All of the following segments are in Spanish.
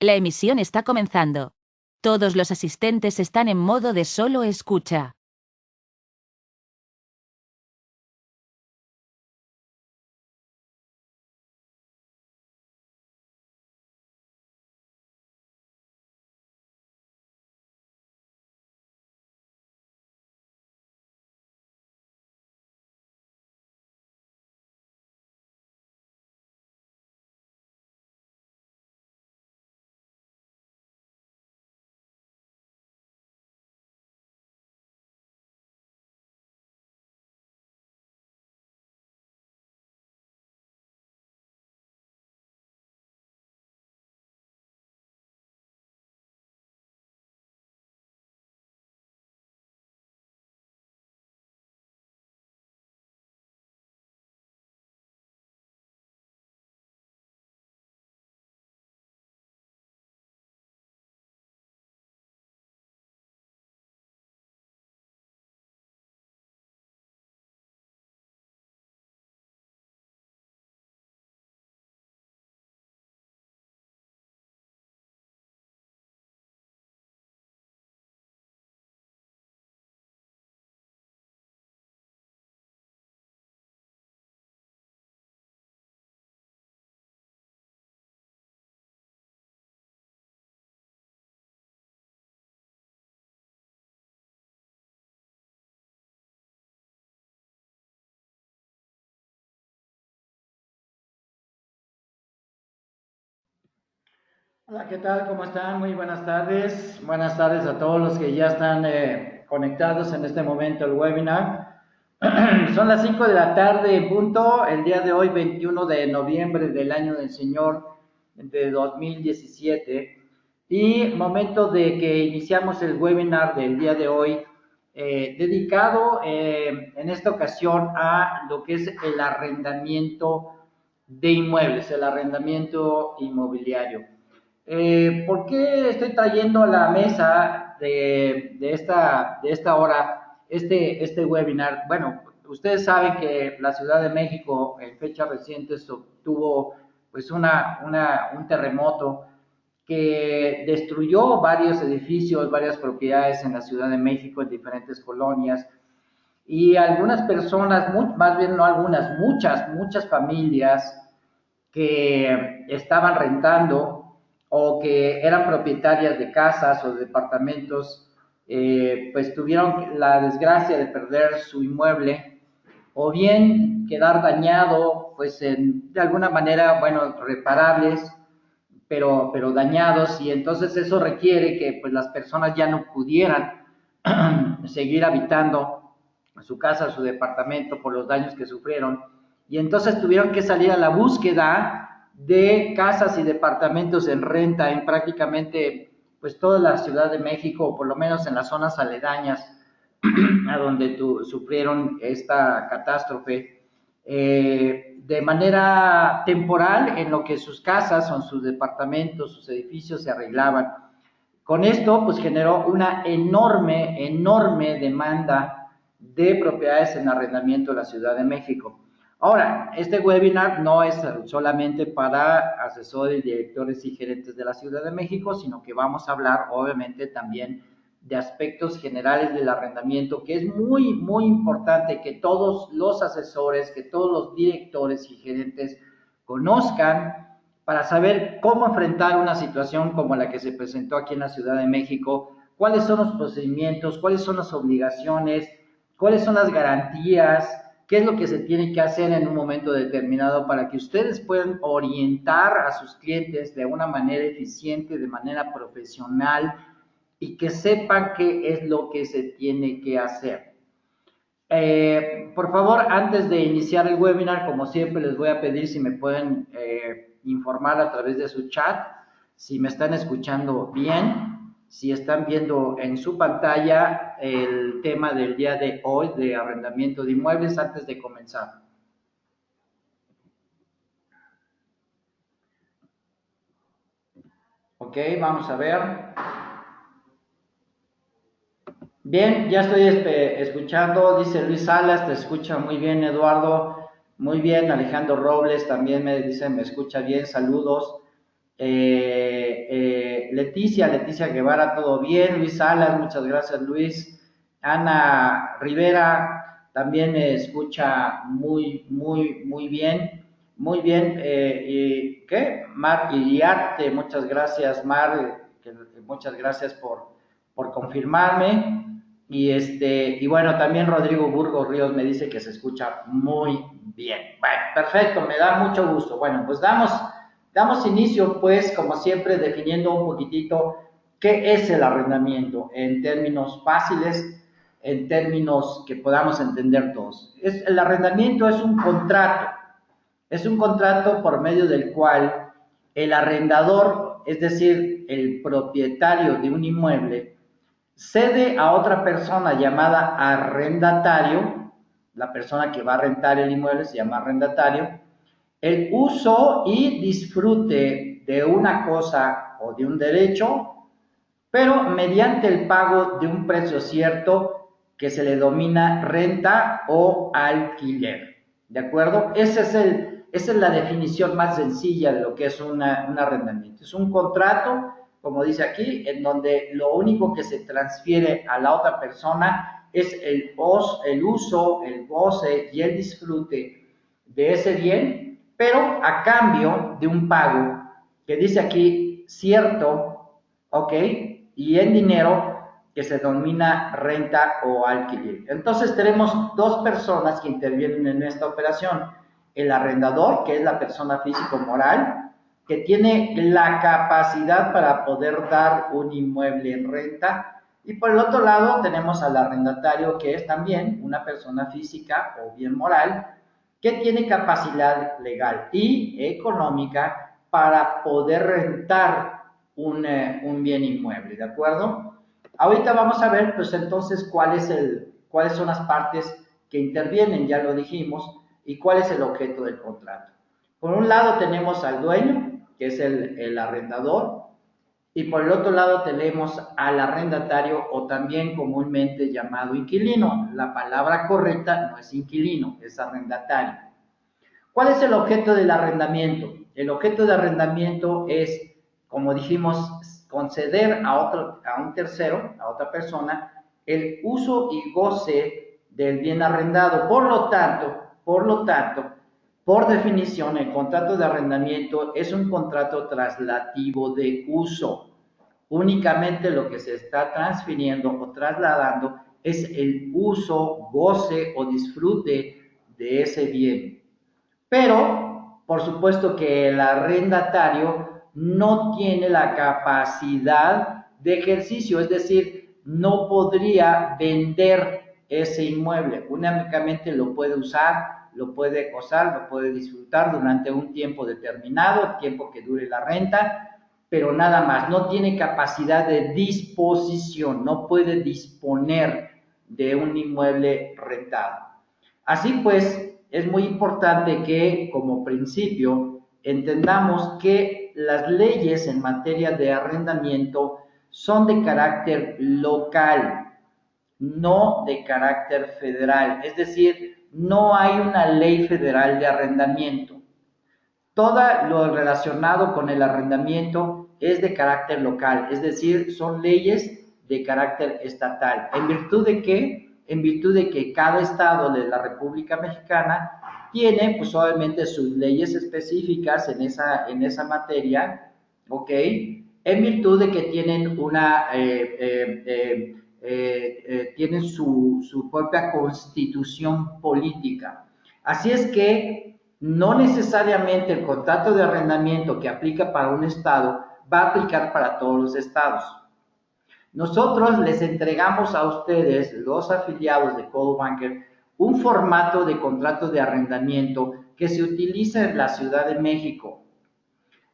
La emisión está comenzando. Todos los asistentes están en modo de solo escucha. Hola, ¿qué tal? ¿Cómo están? Muy buenas tardes. Buenas tardes a todos los que ya están conectados en este momento al webinar. Son las 5 de la tarde en punto, el día de hoy, 21 de noviembre del año del Señor de 2017. Y momento de que iniciamos el webinar del día de hoy, dedicado en esta ocasión a lo que es el arrendamiento de inmuebles, el arrendamiento inmobiliario. ¿Por qué estoy trayendo a la mesa de esta hora este webinar? Bueno, ustedes saben que la Ciudad de México en fechas recientes tuvo pues un terremoto que destruyó varios edificios, varias propiedades en la Ciudad de México, en diferentes colonias, y algunas personas, más bien no algunas, muchas familias que estaban rentando o que eran propietarias de casas o de departamentos, pues tuvieron la desgracia de perder su inmueble o bien quedar dañado, pues de alguna manera, bueno, reparables, pero dañados, y entonces eso requiere que pues las personas ya no pudieran seguir habitando su casa, su departamento por los daños que sufrieron, y entonces tuvieron que salir a la búsqueda de casas y departamentos en renta en prácticamente pues toda la Ciudad de México, o por lo menos en las zonas aledañas a donde sufrieron esta catástrofe, de manera temporal, en lo que sus casas o sus departamentos, sus edificios se arreglaban. Con esto, pues generó una enorme demanda de propiedades en arrendamiento en la Ciudad de México. Ahora, este webinar no es solamente para asesores, directores y gerentes de la Ciudad de México, sino que vamos a hablar, obviamente, también de aspectos generales del arrendamiento, que es muy importante que todos los asesores, que todos los directores y gerentes conozcan para saber cómo enfrentar una situación como la que se presentó aquí en la Ciudad de México, cuáles son los procedimientos, cuáles son las obligaciones, cuáles son las garantías, qué es lo que se tiene que hacer en un momento determinado para que ustedes puedan orientar a sus clientes de una manera eficiente, de manera profesional, y que sepan qué es lo que se tiene que hacer. Por favor, antes de iniciar el webinar, como siempre, les voy a pedir si me pueden informar a través de su chat, si me están escuchando bien, si están viendo en su pantalla el tema del día de hoy de arrendamiento de inmuebles antes de comenzar. Ok, vamos a ver. Bien, ya estoy escuchando, dice Luis Salas, te escucha muy bien, Eduardo, muy bien. Alejandro Robles también me dice, me escucha bien, saludos. Leticia Guevara, todo bien. Luis Salas, muchas gracias Luis. Ana Rivera también me escucha muy bien. Muy bien. ¿Qué? Mar Iriarte, muchas gracias Mar, muchas gracias por confirmarme. Y bueno, también Rodrigo Burgos Ríos me dice que se escucha muy bien. Bueno, perfecto, me da mucho gusto. Bueno, pues damos inicio, pues, como siempre, definiendo un poquitito qué es el arrendamiento en términos fáciles, en términos que podamos entender todos. El arrendamiento es un contrato por medio del cual el arrendador, es decir, el propietario de un inmueble, cede a otra persona llamada arrendatario, la persona que va a rentar el inmueble se llama arrendatario, el uso y disfrute de una cosa o de un derecho, pero mediante el pago de un precio cierto que se le denomina renta o alquiler. ¿De acuerdo? Esa es la definición más sencilla de lo que es un arrendamiento. Es un contrato, como dice aquí, en donde lo único que se transfiere a la otra persona es el uso, el goce y el disfrute de ese bien, pero a cambio de un pago que dice aquí cierto, ¿ok? Y en dinero que se denomina renta o alquiler. Entonces tenemos dos personas que intervienen en esta operación. El arrendador, que es la persona físico-moral, que tiene la capacidad para poder dar un inmueble en renta. Y por el otro lado tenemos al arrendatario, que es también una persona física o bien moral, que tiene capacidad legal y económica para poder rentar un bien inmueble, ¿de acuerdo? Ahorita vamos a ver, pues entonces, cuáles son las partes que intervienen, ya lo dijimos, y cuál es el objeto del contrato. Por un lado tenemos al dueño, que es el arrendador, y por el otro lado tenemos al arrendatario o también comúnmente llamado inquilino. La palabra correcta no es inquilino, es arrendatario. ¿Cuál es el objeto del arrendamiento? El objeto de arrendamiento es, como dijimos, conceder a un tercero, a otra persona, el uso y goce del bien arrendado. Por lo tanto, por definición, el contrato de arrendamiento es un contrato traslativo de uso. Únicamente lo que se está transfiriendo o trasladando es el uso, goce o disfrute de ese bien. Pero, por supuesto que el arrendatario no tiene la capacidad de ejercicio, es decir, no podría vender ese inmueble, únicamente lo puede usar, lo puede gozar, lo puede disfrutar durante un tiempo determinado, el tiempo que dure la renta, pero nada más, no tiene capacidad de disposición, no puede disponer de un inmueble rentado. Así pues, es muy importante que, como principio, entendamos que las leyes en materia de arrendamiento son de carácter local, no de carácter federal. Es decir, no hay una ley federal de arrendamiento. Todo lo relacionado con el arrendamiento es de carácter local, es decir, son leyes de carácter estatal. ¿En virtud de qué? En virtud de que cada estado de la República Mexicana tiene, pues obviamente, sus leyes específicas en esa materia, ¿ok? En virtud de que tienen tienen su propia constitución política. Así es que no necesariamente el contrato de arrendamiento que aplica para un estado va a aplicar para todos los estados. Nosotros les entregamos a ustedes, los afiliados de Coldwell Banker, un formato de contrato de arrendamiento que se utiliza en la Ciudad de México.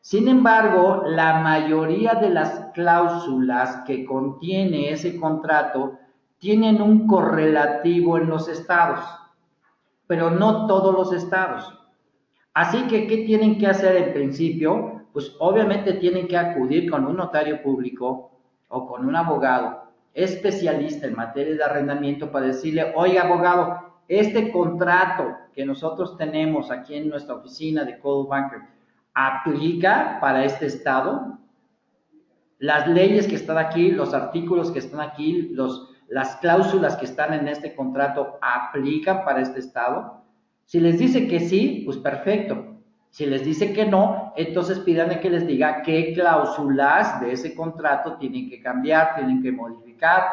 Sin embargo, la mayoría de las cláusulas que contiene ese contrato tienen un correlativo en los estados, pero no todos los estados. Así que, ¿qué tienen que hacer en principio? Pues obviamente tienen que acudir con un notario público o con un abogado especialista en materia de arrendamiento para decirle, oiga abogado, este contrato que nosotros tenemos aquí en nuestra oficina de Coldwell Banker, ¿aplica para este estado? las leyes que están aquí, los artículos que están aquí, las cláusulas que están en este contrato aplican para este estado. Si les dice que sí, pues perfecto. Si les dice que no, entonces pídanle que les diga qué cláusulas de ese contrato tienen que cambiar, tienen que modificar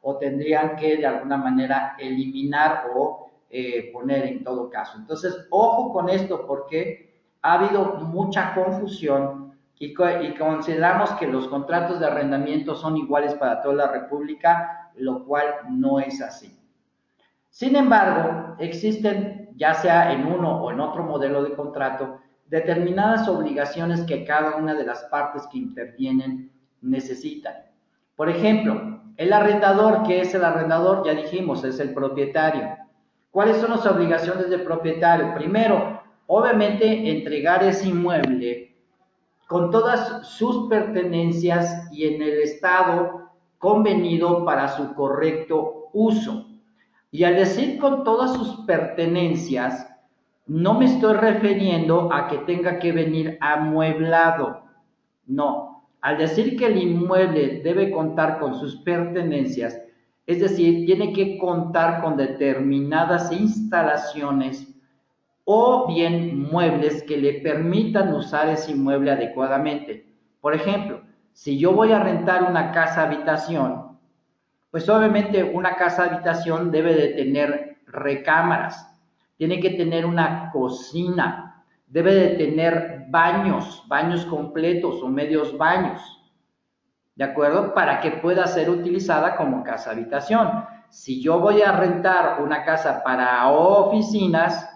o tendrían que de alguna manera eliminar o poner en todo caso. Entonces, ojo con esto porque ha habido mucha confusión y consideramos que los contratos de arrendamiento son iguales para toda la República, lo cual no es así. Sin embargo, existen, ya sea en uno o en otro modelo de contrato, determinadas obligaciones que cada una de las partes que intervienen necesitan. Por ejemplo, el arrendador, ¿qué es el arrendador? Ya dijimos, es el propietario. ¿Cuáles son las obligaciones del propietario? Primero, obviamente, entregar ese inmueble con todas sus pertenencias y en el estado convenido para su correcto uso. Y al decir con todas sus pertenencias, no me estoy refiriendo a que tenga que venir amueblado. No, al decir que el inmueble debe contar con sus pertenencias, es decir, tiene que contar con determinadas instalaciones o bien muebles que le permitan usar ese inmueble adecuadamente. Por ejemplo, si yo voy a rentar una casa habitación, pues obviamente una casa habitación debe de tener recámaras, tiene que tener una cocina, debe de tener baños, baños completos o medios baños, ¿de acuerdo? Para que pueda ser utilizada como casa habitación. Si yo voy a rentar una casa para oficinas,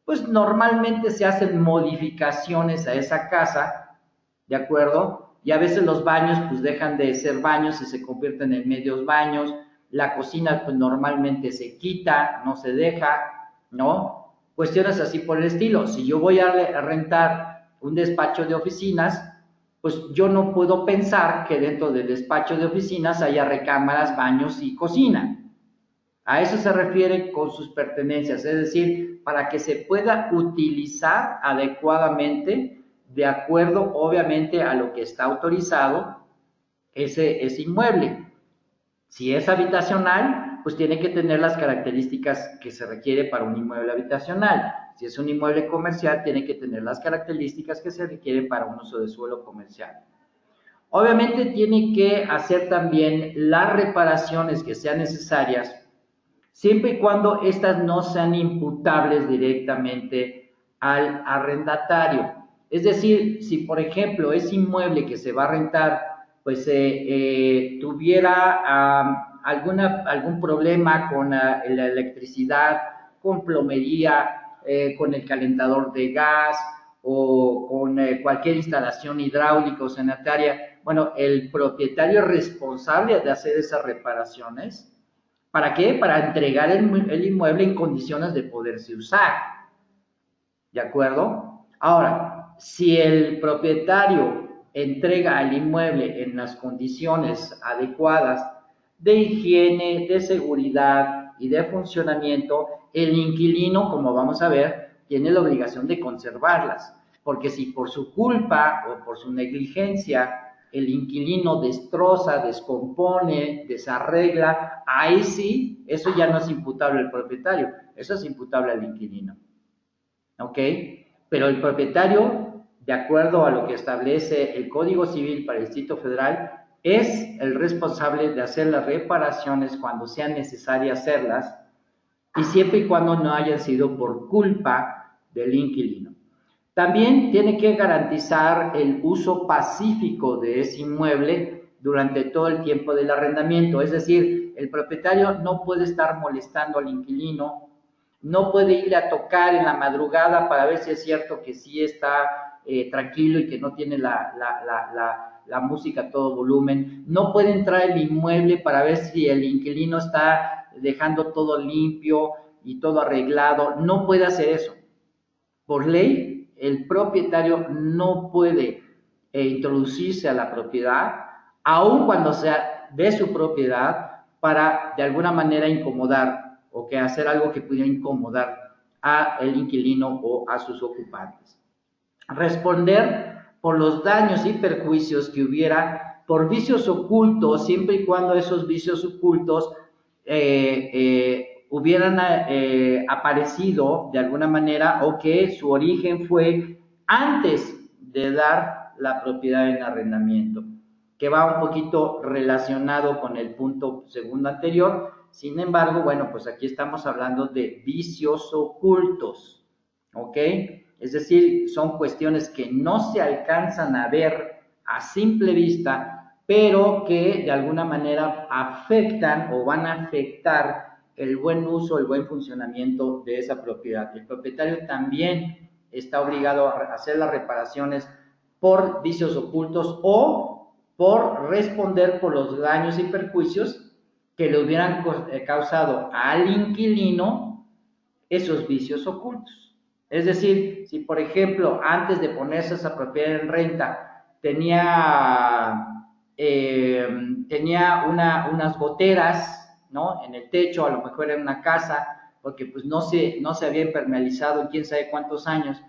pues normalmente se hacen modificaciones a esa casa, ¿de acuerdo? Y a veces los baños pues dejan de ser baños y se convierten en medios baños, la cocina pues normalmente se quita, no se deja, ¿no? Cuestiones así por el estilo. Si yo voy a rentar un despacho de oficinas, pues yo no puedo pensar que dentro del despacho de oficinas haya recámaras, baños y cocina. A eso se refiere con sus pertenencias, es decir, para que se pueda utilizar adecuadamente, de acuerdo obviamente a lo que está autorizado ese inmueble. Si es habitacional, pues tiene que tener las características que se requiere para un inmueble habitacional. Si es un inmueble comercial, tiene que tener las características que se requieren para un uso de suelo comercial. Obviamente tiene que hacer también las reparaciones que sean necesarias siempre y cuando estas no sean imputables directamente al arrendatario. Es decir, si por ejemplo ese inmueble que se va a rentar, pues tuviera algún problema con la electricidad, con plomería, con el calentador de gas o con cualquier instalación hidráulica o sanitaria, bueno, el propietario es responsable de hacer esas reparaciones. ¿Para qué? Para entregar el inmueble en condiciones de poderse usar. ¿De acuerdo? Ahora, si el propietario entrega el inmueble en las condiciones adecuadas de higiene, de seguridad y de funcionamiento, el inquilino, como vamos a ver, tiene la obligación de conservarlas. Porque si por su culpa o por su negligencia el inquilino destroza, descompone, desarregla, ahí sí, eso ya no es imputable al propietario, eso es imputable al inquilino. ¿Ok? Pero el propietario, de acuerdo a lo que establece el Código Civil para el Distrito Federal, es el responsable de hacer las reparaciones cuando sea necesario hacerlas y siempre y cuando no hayan sido por culpa del inquilino. También tiene que garantizar el uso pacífico de ese inmueble durante todo el tiempo del arrendamiento, es decir, el propietario no puede estar molestando al inquilino, no puede ir a tocar en la madrugada para ver si es cierto que sí está tranquilo y que no tiene la música a todo volumen, no puede entrar al inmueble para ver si el inquilino está dejando todo limpio y todo arreglado, no puede hacer eso. Por ley, el propietario no puede introducirse a la propiedad, aun cuando sea de su propiedad, para de alguna manera incomodar o que hacer algo que pudiera incomodar al inquilino o a sus ocupantes. Responder por los daños y perjuicios que hubiera por vicios ocultos, siempre y cuando esos vicios ocultos hubieran aparecido de alguna manera o que su origen fue antes de dar la propiedad en arrendamiento, que va un poquito relacionado con el punto segundo anterior. Sin embargo, bueno, pues aquí estamos hablando de vicios ocultos, ¿ok? Es decir, son cuestiones que no se alcanzan a ver a simple vista, pero que de alguna manera afectan o van a afectar el buen uso, el buen funcionamiento de esa propiedad. El propietario también está obligado a hacer las reparaciones por vicios ocultos o por responder por los daños y perjuicios que le hubieran causado al inquilino esos vicios ocultos. Es decir, si por ejemplo antes de ponerse esa propiedad en renta tenía unas goteras, ¿no?, en el techo, a lo mejor en una casa, porque pues no se había impermeabilizado en quién sabe cuántos años,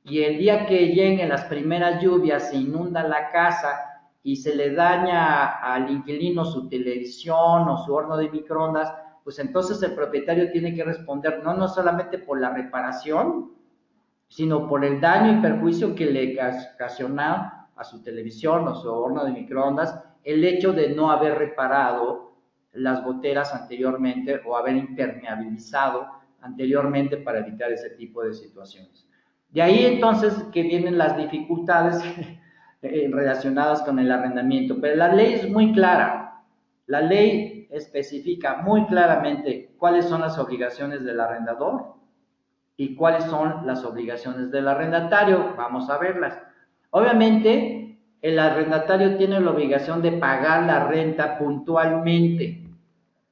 y el día que lleguen las primeras lluvias se inunda la casa y se le daña al inquilino su televisión o su horno de microondas, pues entonces el propietario tiene que responder no solamente por la reparación, sino por el daño y perjuicio que le ocasionó a su televisión o su horno de microondas el hecho de no haber reparado las goteras anteriormente o haber impermeabilizado anteriormente para evitar ese tipo de situaciones. De ahí entonces que vienen las dificultades relacionadas con el arrendamiento, pero la ley es muy clara. La ley especifica muy claramente cuáles son las obligaciones del arrendador y cuáles son las obligaciones del arrendatario. Vamos a verlas. Obviamente, el arrendatario tiene la obligación de pagar la renta puntualmente,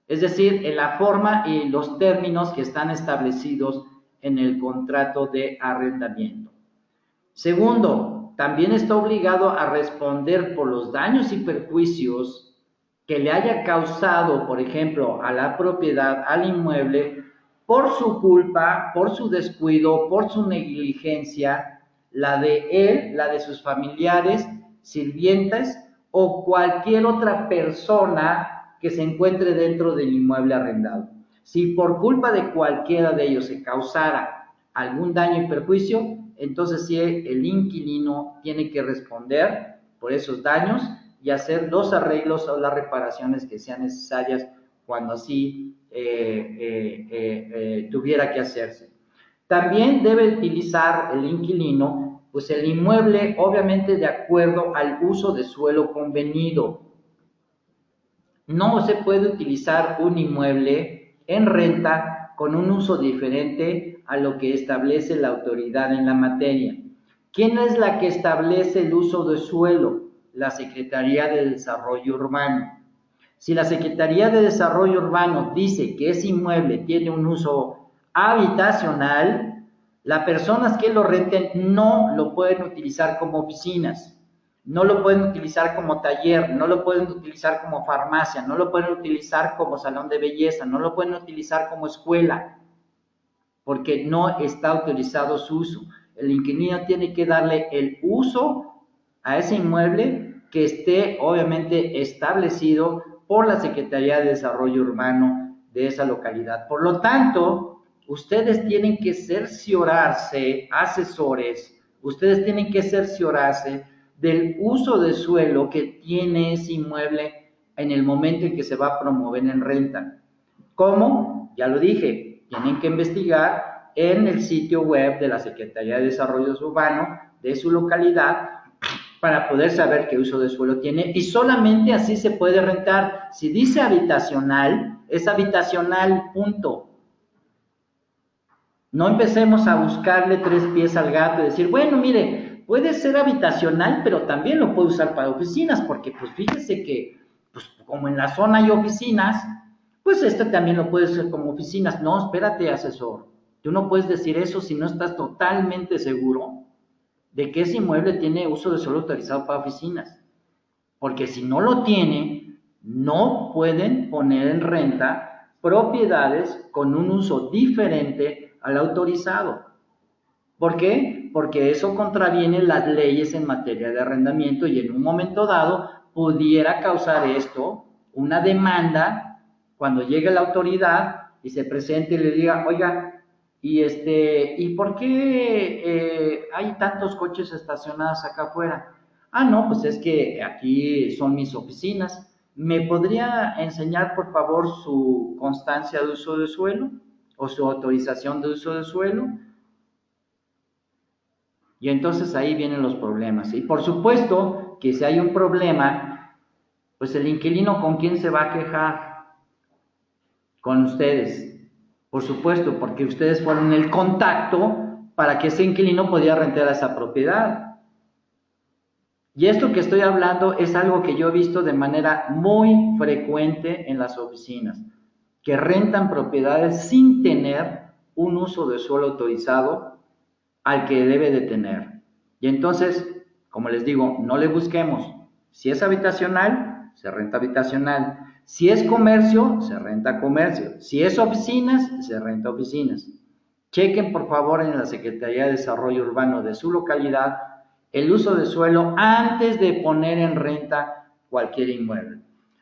es decir, en la forma y los términos que están establecidos en el contrato de arrendamiento. Segundo, también está obligado a responder por los daños y perjuicios que le haya causado, por ejemplo, a la propiedad, al inmueble, por su culpa, por su descuido, por su negligencia, la de él, la de sus familiares, sirvientes o cualquier otra persona que se encuentre dentro del inmueble arrendado. Si por culpa de cualquiera de ellos se causara algún daño y perjuicio, entonces sí el inquilino tiene que responder por esos daños y hacer los arreglos o las reparaciones que sean necesarias cuando así tuviera que hacerse. También debe utilizar el inquilino pues el inmueble obviamente de acuerdo al uso de suelo convenido. No se puede utilizar un inmueble en renta con un uso diferente a lo que establece la autoridad en la materia. ¿Quién es la que establece el uso de suelo? La Secretaría de Desarrollo Urbano. Si la Secretaría de Desarrollo Urbano dice que ese inmueble tiene un uso habitacional, las personas que lo renten no lo pueden utilizar como oficinas, no lo pueden utilizar como taller, no lo pueden utilizar como farmacia, no lo pueden utilizar como salón de belleza, no lo pueden utilizar como escuela, porque no está autorizado su uso. El inquilino tiene que darle el uso a ese inmueble que esté obviamente establecido por la Secretaría de Desarrollo Urbano de esa localidad. Por lo tanto, ustedes tienen que cerciorarse, asesores, ustedes tienen que cerciorarse del uso de suelo que tiene ese inmueble en el momento en que se va a promover en renta. ¿Cómo? Ya lo dije, tienen que investigar en el sitio web de la Secretaría de Desarrollo Urbano de su localidad para poder saber qué uso de suelo tiene y solamente así se puede rentar. Si dice habitacional, es habitacional, punto. No empecemos a buscarle tres pies al gato y decir, bueno, mire, puede ser habitacional, pero también lo puede usar para oficinas, porque pues fíjese que, pues como en la zona hay oficinas, pues también lo puede ser como oficinas. No, espérate, asesor, tú no puedes decir eso si no estás totalmente seguro de que ese inmueble tiene uso de suelo autorizado para oficinas, porque si no lo tiene, no pueden poner en renta propiedades con un uso diferente al autorizado. ¿Por qué? Porque eso contraviene las leyes en materia de arrendamiento y en un momento dado pudiera causar esto una demanda cuando llegue la autoridad y se presente y le diga, oiga, ¿y por qué hay tantos coches estacionados acá afuera? Ah, no, pues es que aquí son mis oficinas. ¿Me podría enseñar, por favor, su constancia de uso de suelo o su autorización de uso de suelo? Y entonces ahí vienen los problemas. Y por supuesto que si hay un problema, pues el inquilino, ¿con quién se va a quejar? Con ustedes. Por supuesto, porque ustedes fueron el contacto para que ese inquilino pudiera rentar esa propiedad. Y esto que estoy hablando es algo que yo he visto de manera muy frecuente en las oficinas, que rentan propiedades sin tener un uso de suelo autorizado al que debe de tener. Y entonces, como les digo, no le busquemos. Si es habitacional, se renta habitacional. Si es comercio, se renta comercio. Si es oficinas, se renta oficinas. Chequen por favor en la Secretaría de Desarrollo Urbano de su localidad el uso de suelo antes de poner en renta cualquier inmueble.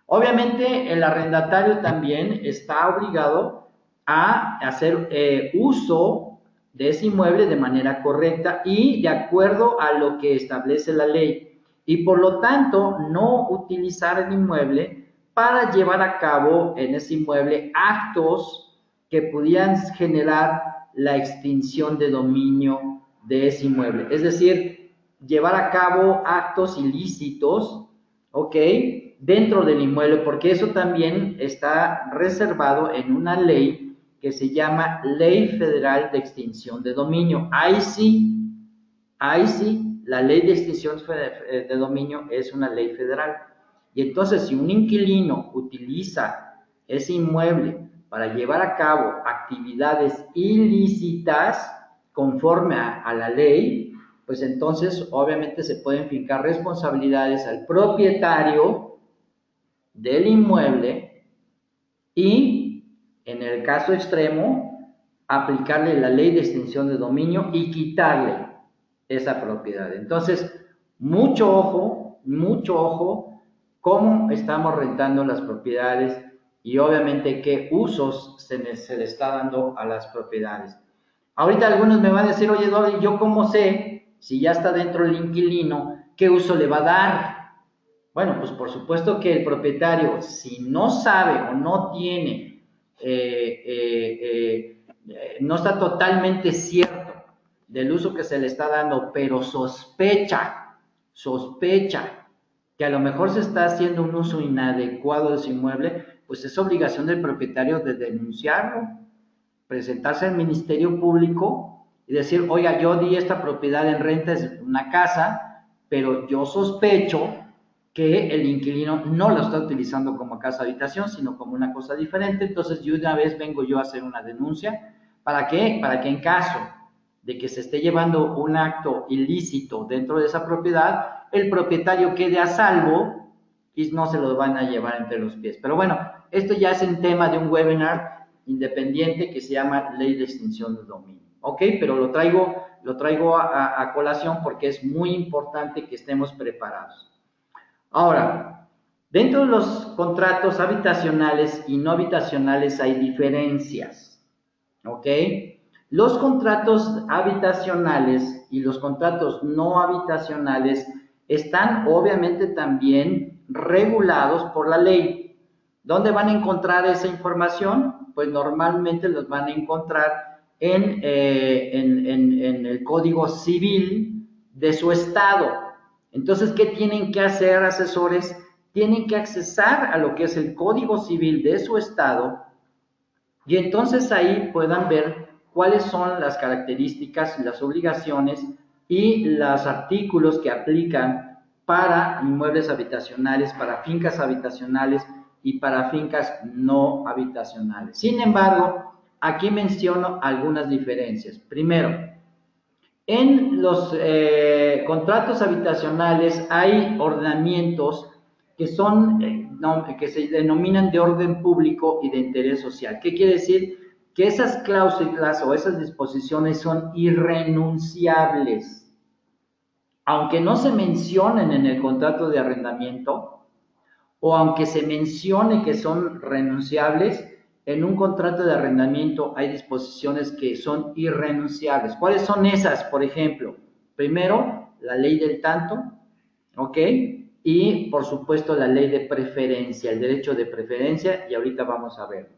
Obviamente el arrendatario también está obligado a hacer uso de ese inmueble de manera correcta y de acuerdo a lo que establece la ley. Y por lo tanto, no utilizar el inmueble para llevar a cabo en ese inmueble actos que pudieran generar la extinción de dominio de ese inmueble. Es decir, llevar a cabo actos ilícitos, ¿ok?, dentro del inmueble, porque eso también está reservado en una ley que se llama Ley Federal de Extinción de Dominio. Ahí sí, la ley de extinción de dominio es una ley federal. Y entonces, si un inquilino utiliza ese inmueble para llevar a cabo actividades ilícitas conforme a la ley, pues entonces obviamente se pueden fincar responsabilidades al propietario del inmueble y, en el caso extremo, aplicarle la ley de extinción de dominio y quitarle esa propiedad. Entonces, mucho ojo cómo estamos rentando las propiedades y obviamente qué usos se le está dando a las propiedades. Ahorita algunos me van a decir, oye Eduardo, ¿yo cómo sé si ya está dentro el inquilino qué uso le va a dar? Bueno, pues por supuesto que el propietario, si no sabe o no tiene, no está totalmente cierto del uso que se le está dando, pero sospecha que a lo mejor se está haciendo un uso inadecuado de su inmueble, pues es obligación del propietario de denunciarlo, presentarse al Ministerio Público y decir, oiga, yo di esta propiedad en renta, es una casa, pero yo sospecho que el inquilino no lo está utilizando como casa habitación, sino como una cosa diferente, entonces yo una vez vengo yo a hacer una denuncia. ¿Para qué? Para que en caso de que se esté llevando un acto ilícito dentro de esa propiedad, el propietario quede a salvo y no se lo van a llevar entre los pies. Pero bueno, esto ya es un tema de un webinar independiente que se llama Ley de Extinción de Dominio. ¿Ok? Pero lo traigo a colación porque es muy importante que estemos preparados. Ahora, dentro de los contratos habitacionales y no habitacionales hay diferencias. ¿Ok? Los contratos habitacionales y los contratos no habitacionales están obviamente también regulados por la ley. ¿Dónde van a encontrar esa información? Pues normalmente los van a encontrar en el Código Civil de su estado. Entonces, ¿qué tienen que hacer, asesores? Tienen que accesar a lo que es el Código Civil de su estado y entonces ahí puedan ver cuáles son las características, las obligaciones y los artículos que aplican para inmuebles habitacionales, para fincas habitacionales y para fincas no habitacionales. Sin embargo, aquí menciono algunas diferencias. Primero, en los contratos habitacionales hay ordenamientos que que se denominan de orden público y de interés social. ¿Qué quiere decir? Que esas cláusulas o esas disposiciones son irrenunciables. Aunque no se mencionen en el contrato de arrendamiento, o aunque se mencione que son renunciables, en un contrato de arrendamiento hay disposiciones que son irrenunciables. ¿Cuáles son esas? Por ejemplo, primero, la ley del tanto, ¿ok? Y por supuesto la ley de preferencia, el derecho de preferencia, y ahorita vamos a ver.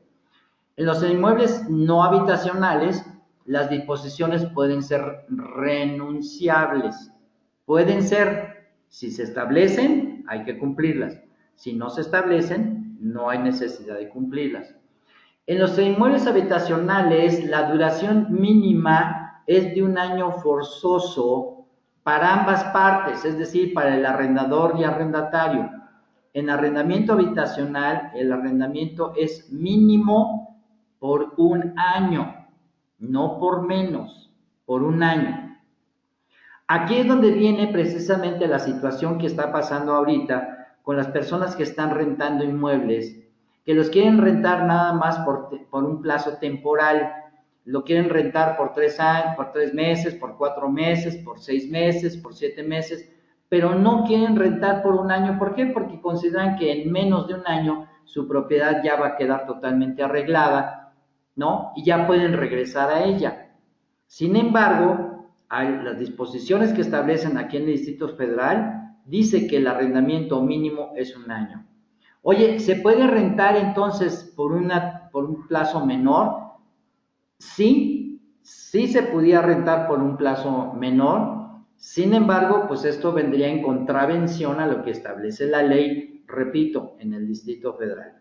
En los inmuebles no habitacionales, las disposiciones pueden ser renunciables. Pueden ser, si se establecen, hay que cumplirlas. Si no se establecen, no hay necesidad de cumplirlas. En los inmuebles habitacionales, la duración mínima es de 1 año forzoso para ambas partes, es decir, para el arrendador y arrendatario. En arrendamiento habitacional, el arrendamiento es mínimo por 1 año, no por menos, por 1 año. Aquí es donde viene precisamente la situación que está pasando ahorita con las personas que están rentando inmuebles, que los quieren rentar nada más por un plazo temporal, lo quieren rentar por 3 años, por 3 meses, por 4 meses, por 6 meses, por 7 meses, pero no quieren rentar por 1 año. ¿Por qué? Porque consideran que en menos de 1 año su propiedad ya va a quedar totalmente arreglada, ¿no? Y ya pueden regresar a ella. Sin embargo, las disposiciones que establecen aquí en el Distrito Federal dice que el arrendamiento mínimo es 1 año. Oye, ¿se puede rentar entonces por un plazo menor? Sí, sí se podía rentar por un plazo menor. Sin embargo, pues esto vendría en contravención a lo que establece la ley, repito, en el Distrito Federal.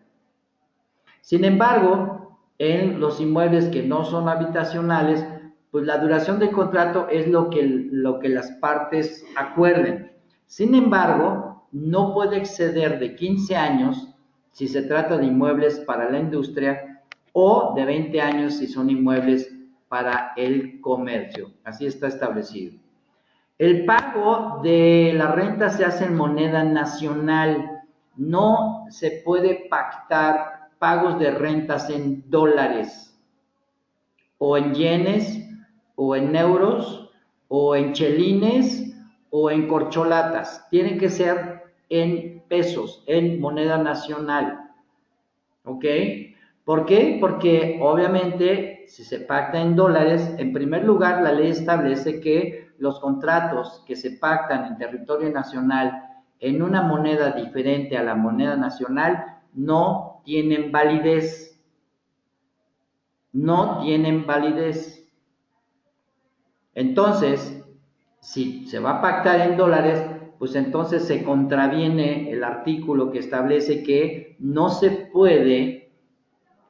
Sin embargo, en los inmuebles que no son habitacionales, pues la duración del contrato es lo que las partes acuerden. Sin embargo, no puede exceder de 15 años si se trata de inmuebles para la industria o de 20 años si son inmuebles para el comercio. Así está establecido. El pago de la renta se hace en moneda nacional. No se puede pactar pagos de rentas en dólares, o en yenes, o en euros, o en chelines, o en corcholatas. Tienen que ser en pesos, en moneda nacional. ¿Ok? ¿Por qué? Porque obviamente si se pacta en dólares, en primer lugar la ley establece que los contratos que se pactan en territorio nacional en una moneda diferente a la moneda nacional no tienen validez. No tienen validez. Entonces, si se va a pactar en dólares, pues entonces se contraviene el artículo que establece que no se puede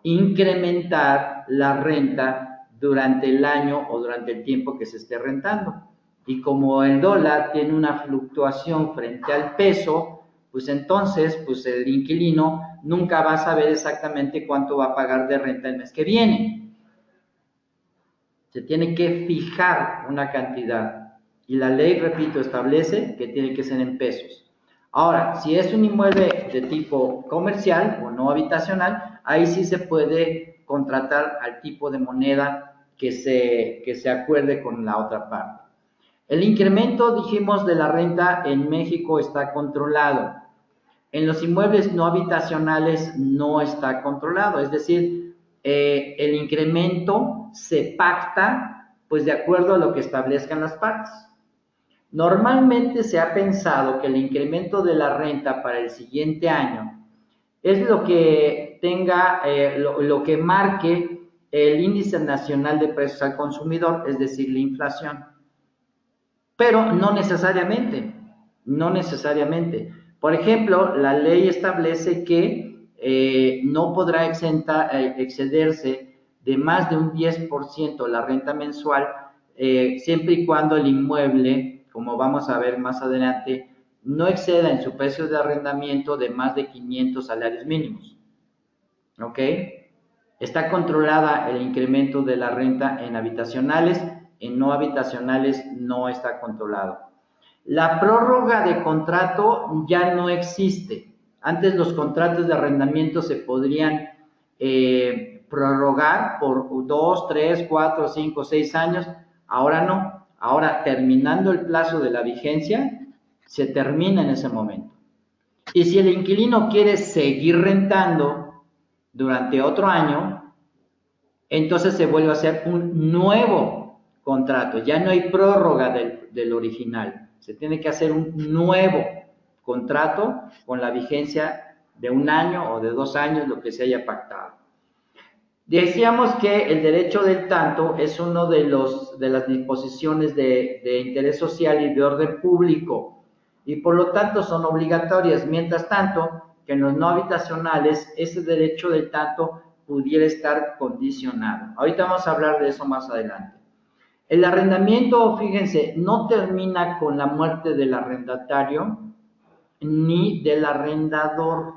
incrementar la renta durante el año o durante el tiempo que se esté rentando. Y como el dólar tiene una fluctuación frente al peso, pues entonces pues el inquilino nunca va a saber exactamente cuánto va a pagar de renta el mes que viene. Se tiene que fijar una cantidad y la ley, repito, establece que tiene que ser en pesos. Ahora, si es un inmueble de tipo comercial o no habitacional, ahí sí se puede contratar al tipo de moneda que se acuerde con la otra parte. El incremento, dijimos, de la renta en México está controlado. En los inmuebles no habitacionales no está controlado, es decir, el incremento se pacta pues de acuerdo a lo que establezcan las partes. Normalmente se ha pensado que el incremento de la renta para el siguiente año es lo que tenga, lo que marque el índice nacional de precios al consumidor, es decir, la inflación. Pero no necesariamente, no necesariamente. Por ejemplo, la ley establece que no podrá excederse de más de un 10% la renta mensual, siempre y cuando el inmueble, como vamos a ver más adelante, no exceda en su precio de arrendamiento de más de 500 salarios mínimos. ¿Ok? Está controlada el incremento de la renta en habitacionales, en no habitacionales no está controlado. La prórroga de contrato ya no existe. Antes los contratos de arrendamiento se podrían prorrogar por 2, 3, 4, 5, 6 años. Ahora no. Ahora, terminando el plazo de la vigencia, se termina en ese momento. Y si el inquilino quiere seguir rentando durante otro año, entonces se vuelve a hacer un nuevo contrato. Ya no hay prórroga del original. Se tiene que hacer un nuevo contrato con la vigencia de 1 año o de 2 años, lo que se haya pactado. Decíamos que el derecho del tanto es uno de las disposiciones de interés social y de orden público, y por lo tanto son obligatorias. Mientras tanto, que en los no habitacionales ese derecho del tanto pudiera estar condicionado. Ahorita vamos a hablar de eso más adelante. El arrendamiento, fíjense, no termina con la muerte del arrendatario ni del arrendador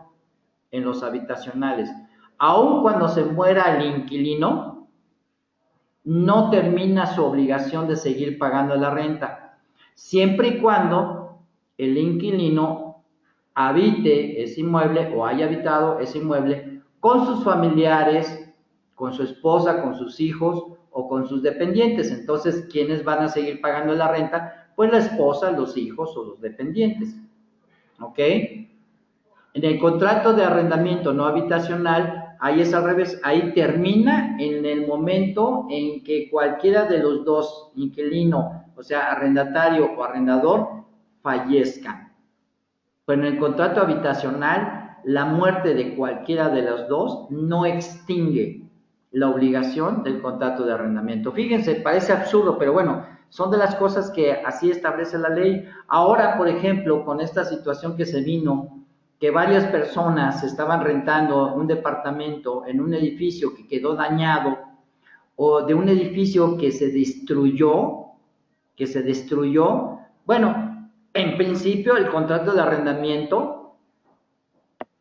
en los habitacionales. Aun cuando se muera el inquilino, no termina su obligación de seguir pagando la renta, siempre y cuando el inquilino habite ese inmueble o haya habitado ese inmueble con sus familiares, con su esposa, con sus hijos o con sus dependientes. Entonces, ¿quiénes van a seguir pagando la renta? Pues la esposa, los hijos o los dependientes. ¿Ok? En el contrato de arrendamiento no habitacional, ahí es al revés, ahí termina en el momento en que cualquiera de los dos, inquilino, o sea, arrendatario o arrendador, fallezcan. Pero en el contrato habitacional, la muerte de cualquiera de los dos no extingue la obligación del contrato de arrendamiento. Fíjense, parece absurdo, pero bueno, son de las cosas que así establece la ley. Ahora, por ejemplo, con esta situación que se vino, que varias personas estaban rentando un departamento en un edificio que quedó dañado, o de un edificio que se destruyó, bueno, en principio el contrato de arrendamiento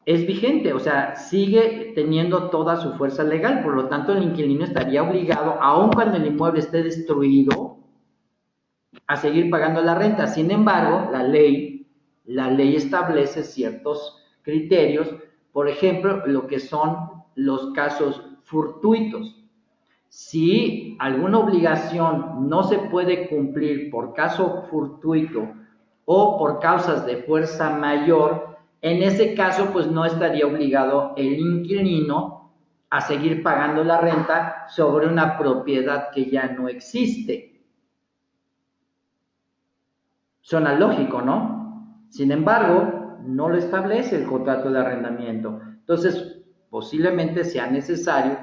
es vigente, o sea, sigue teniendo toda su fuerza legal, por lo tanto el inquilino estaría obligado, aun cuando el inmueble esté destruido, a seguir pagando la renta. Sin embargo, la ley establece ciertos criterios, por ejemplo, lo que son los casos fortuitos. Si alguna obligación no se puede cumplir por caso fortuito o por causas de fuerza mayor, en ese caso pues no estaría obligado el inquilino a seguir pagando la renta sobre una propiedad que ya no existe. Suena lógico, ¿no? Sin embargo, no lo establece el contrato de arrendamiento. Entonces, posiblemente sea necesario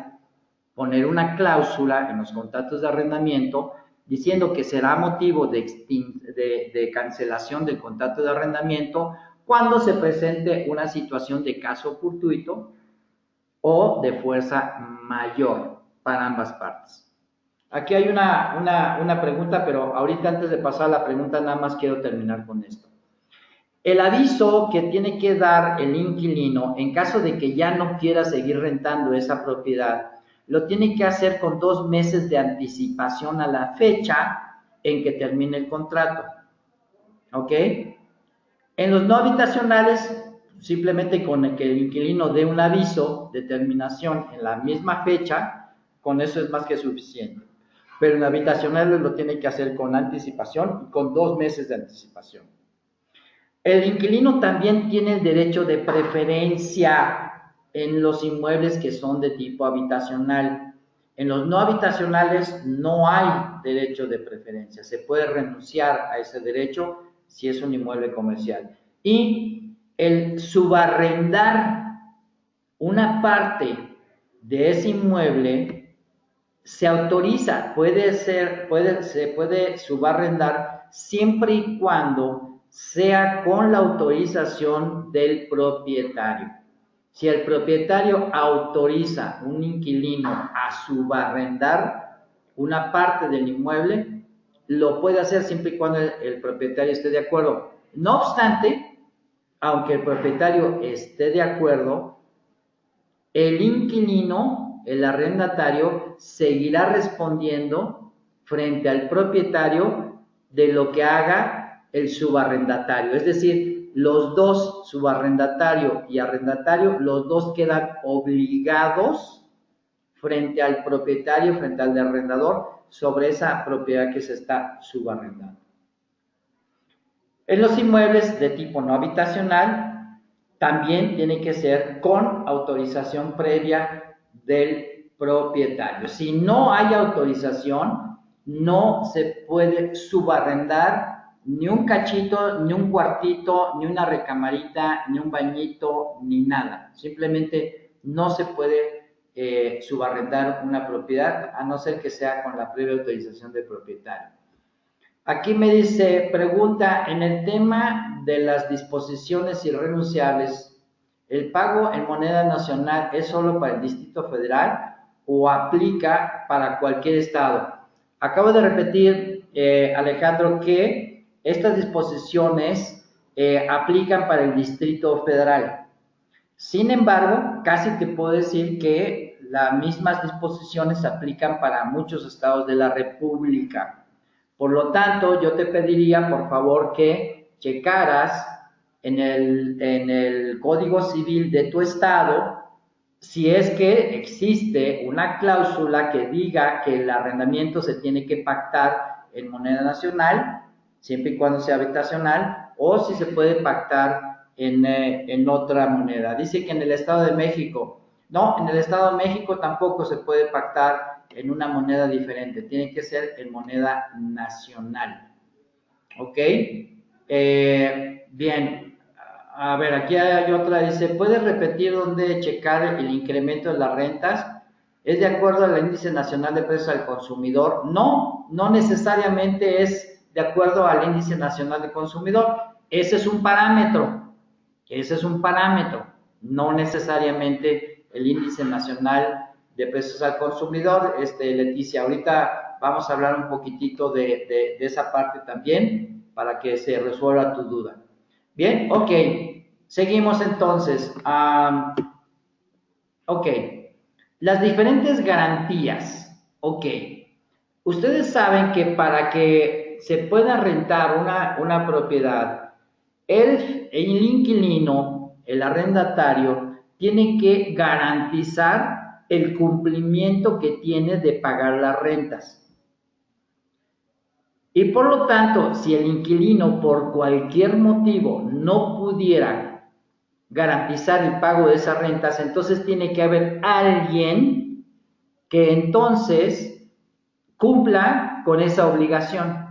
poner una cláusula en los contratos de arrendamiento diciendo que será motivo de cancelación del contrato de arrendamiento cuando se presente una situación de caso fortuito o de fuerza mayor para ambas partes. Aquí hay una pregunta, pero ahorita antes de pasar a la pregunta nada más quiero terminar con esto. El aviso que tiene que dar el inquilino en caso de que ya no quiera seguir rentando esa propiedad, lo tiene que hacer con 2 meses de anticipación a la fecha en que termine el contrato. ¿Ok? En los no habitacionales, simplemente con el que el inquilino dé un aviso de terminación en la misma fecha, con eso es más que suficiente. Pero en habitacionales lo tiene que hacer con anticipación y con 2 meses de anticipación. El inquilino también tiene el derecho de preferencia en los inmuebles que son de tipo habitacional. En los no habitacionales no hay derecho de preferencia. Se puede renunciar a ese derecho si es un inmueble comercial. Y el subarrendar una parte de ese inmueble se autoriza, se puede subarrendar siempre y cuando sea con la autorización del propietario. Si el propietario autoriza a un inquilino a subarrendar una parte del inmueble, lo puede hacer siempre y cuando el propietario esté de acuerdo. No obstante, aunque el propietario esté de acuerdo, el inquilino, el arrendatario, seguirá respondiendo frente al propietario de lo que haga el subarrendatario. Es decir, los dos, subarrendatario y arrendatario, los dos quedan obligados frente al propietario, frente al arrendador, sobre esa propiedad que se está subarrendando. En los inmuebles de tipo no habitacional, también tiene que ser con autorización previa del propietario. Si no hay autorización, no se puede subarrendar ni un cachito, ni un cuartito, ni una recamarita, ni un bañito, ni nada. Simplemente no se puede subarrendar una propiedad, a no ser que sea con la previa autorización del propietario. Aquí me dice, pregunta, en el tema de las disposiciones irrenunciables, ¿el pago en moneda nacional es solo para el Distrito Federal o aplica para cualquier estado? Acabo de repetir, Alejandro, que estas disposiciones aplican para el Distrito Federal. Sin embargo, casi te puedo decir que las mismas disposiciones se aplican para muchos estados de la República. Por lo tanto, yo te pediría, por favor, que checaras en el Código Civil de tu estado si es que existe una cláusula que diga que el arrendamiento se tiene que pactar en moneda nacional, siempre y cuando sea habitacional, o si se puede pactar en otra moneda. Dice que en el Estado de México, no, en el Estado de México tampoco se puede pactar en una moneda diferente, tiene que ser en moneda nacional. ¿Ok? Bien, a ver, aquí hay otra, dice, ¿puedes repetir dónde checar el incremento de las rentas? ¿Es de acuerdo al índice nacional de precios al consumidor? No, no necesariamente es de acuerdo al índice nacional de consumidor. Ese es un parámetro, no necesariamente el índice nacional de precios al consumidor. Leticia, ahorita vamos a hablar un poquitito de esa parte también para que se resuelva tu duda. Bien, ok, seguimos entonces. Ok, las diferentes garantías. Ok, ustedes saben que para que se pueda rentar una propiedad, el inquilino, el arrendatario, tiene que garantizar el cumplimiento que tiene de pagar las rentas. Y por lo tanto, si el inquilino por cualquier motivo no pudiera garantizar el pago de esas rentas, entonces tiene que haber alguien que entonces cumpla con esa obligación.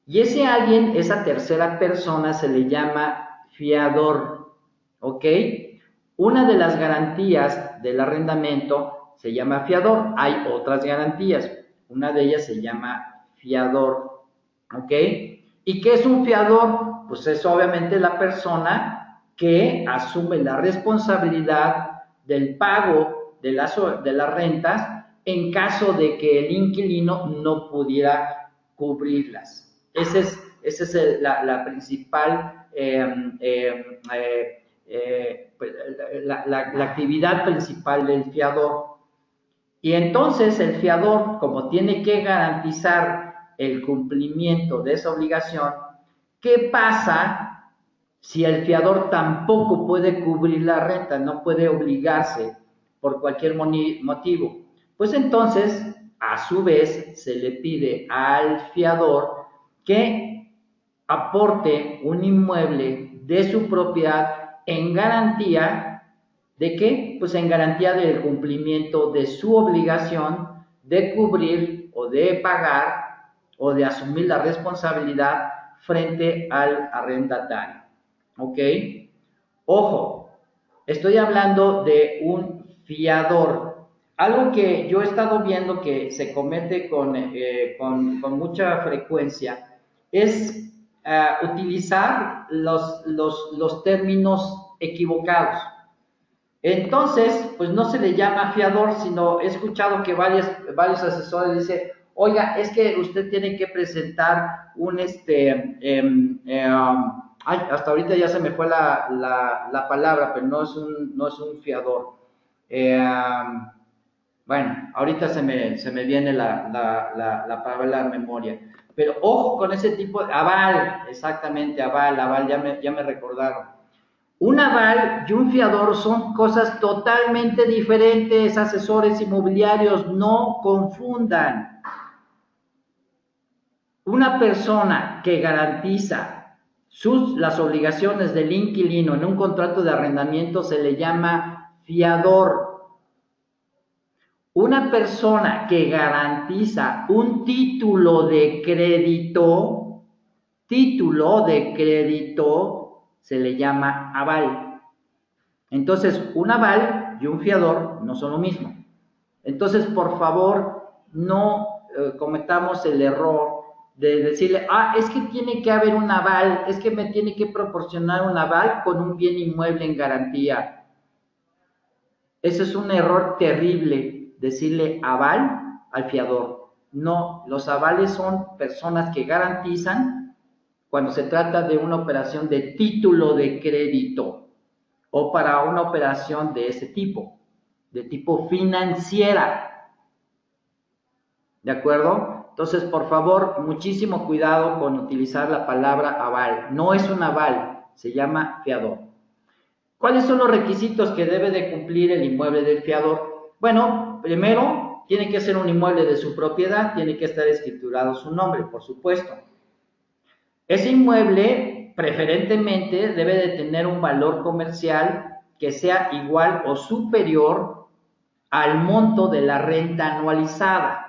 Y ese alguien, esa tercera persona, se le llama fiador, ¿ok? Una de las garantías del arrendamiento se llama fiador. Hay otras garantías. Una de ellas se llama fiador, ¿ok? ¿Y qué es un fiador? Pues es obviamente la persona que asume la responsabilidad del pago de las rentas en caso de que el inquilino no pudiera cubrirlas. Esa es la principal, la actividad principal del fiador. Y entonces el fiador, como tiene que garantizar el cumplimiento de esa obligación, ¿qué pasa si el fiador tampoco puede cubrir la renta, no puede obligarse por cualquier motivo? Pues entonces, a su vez, se le pide al fiador que aporte un inmueble de su propiedad en garantía ¿de qué? Pues en garantía del cumplimiento de su obligación de cubrir o de pagar o de asumir la responsabilidad frente al arrendatario. ¿Ok? Ojo, estoy hablando de un fiador. Algo que yo he estado viendo que se comete con mucha frecuencia es utilizar los términos equivocados. Entonces, pues no se le llama fiador, sino he escuchado que varios asesores dicen, oiga, es que usted tiene que presentar un hasta ahorita ya se me fue la palabra, pero no es un fiador. Bueno, ahorita se me viene la palabra a la memoria. Pero ojo con ese tipo de aval, exactamente, aval, ya me recordaron. Un aval y un fiador son cosas totalmente diferentes, asesores inmobiliarios, no confundan. Una persona que garantiza las obligaciones del inquilino en un contrato de arrendamiento se le llama fiador. Una persona que garantiza un título de crédito se le llama aval. Entonces, un aval y un fiador no son lo mismo. Entonces, por favor, no cometamos el error de decirle, es que tiene que haber un aval, es que me tiene que proporcionar un aval con un bien inmueble en garantía. Eso es un error terrible, decirle aval al fiador. No, los avales son personas que garantizan cuando se trata de una operación de título de crédito o para una operación de ese tipo, de tipo financiera. ¿De acuerdo? Entonces, por favor, muchísimo cuidado con utilizar la palabra aval. No es un aval, se llama fiador. ¿Cuáles son los requisitos que debe de cumplir el inmueble del fiador? Bueno, primero, tiene que ser un inmueble de su propiedad, tiene que estar escriturado su nombre, por supuesto. Ese inmueble, preferentemente, debe de tener un valor comercial que sea igual o superior al monto de la renta anualizada.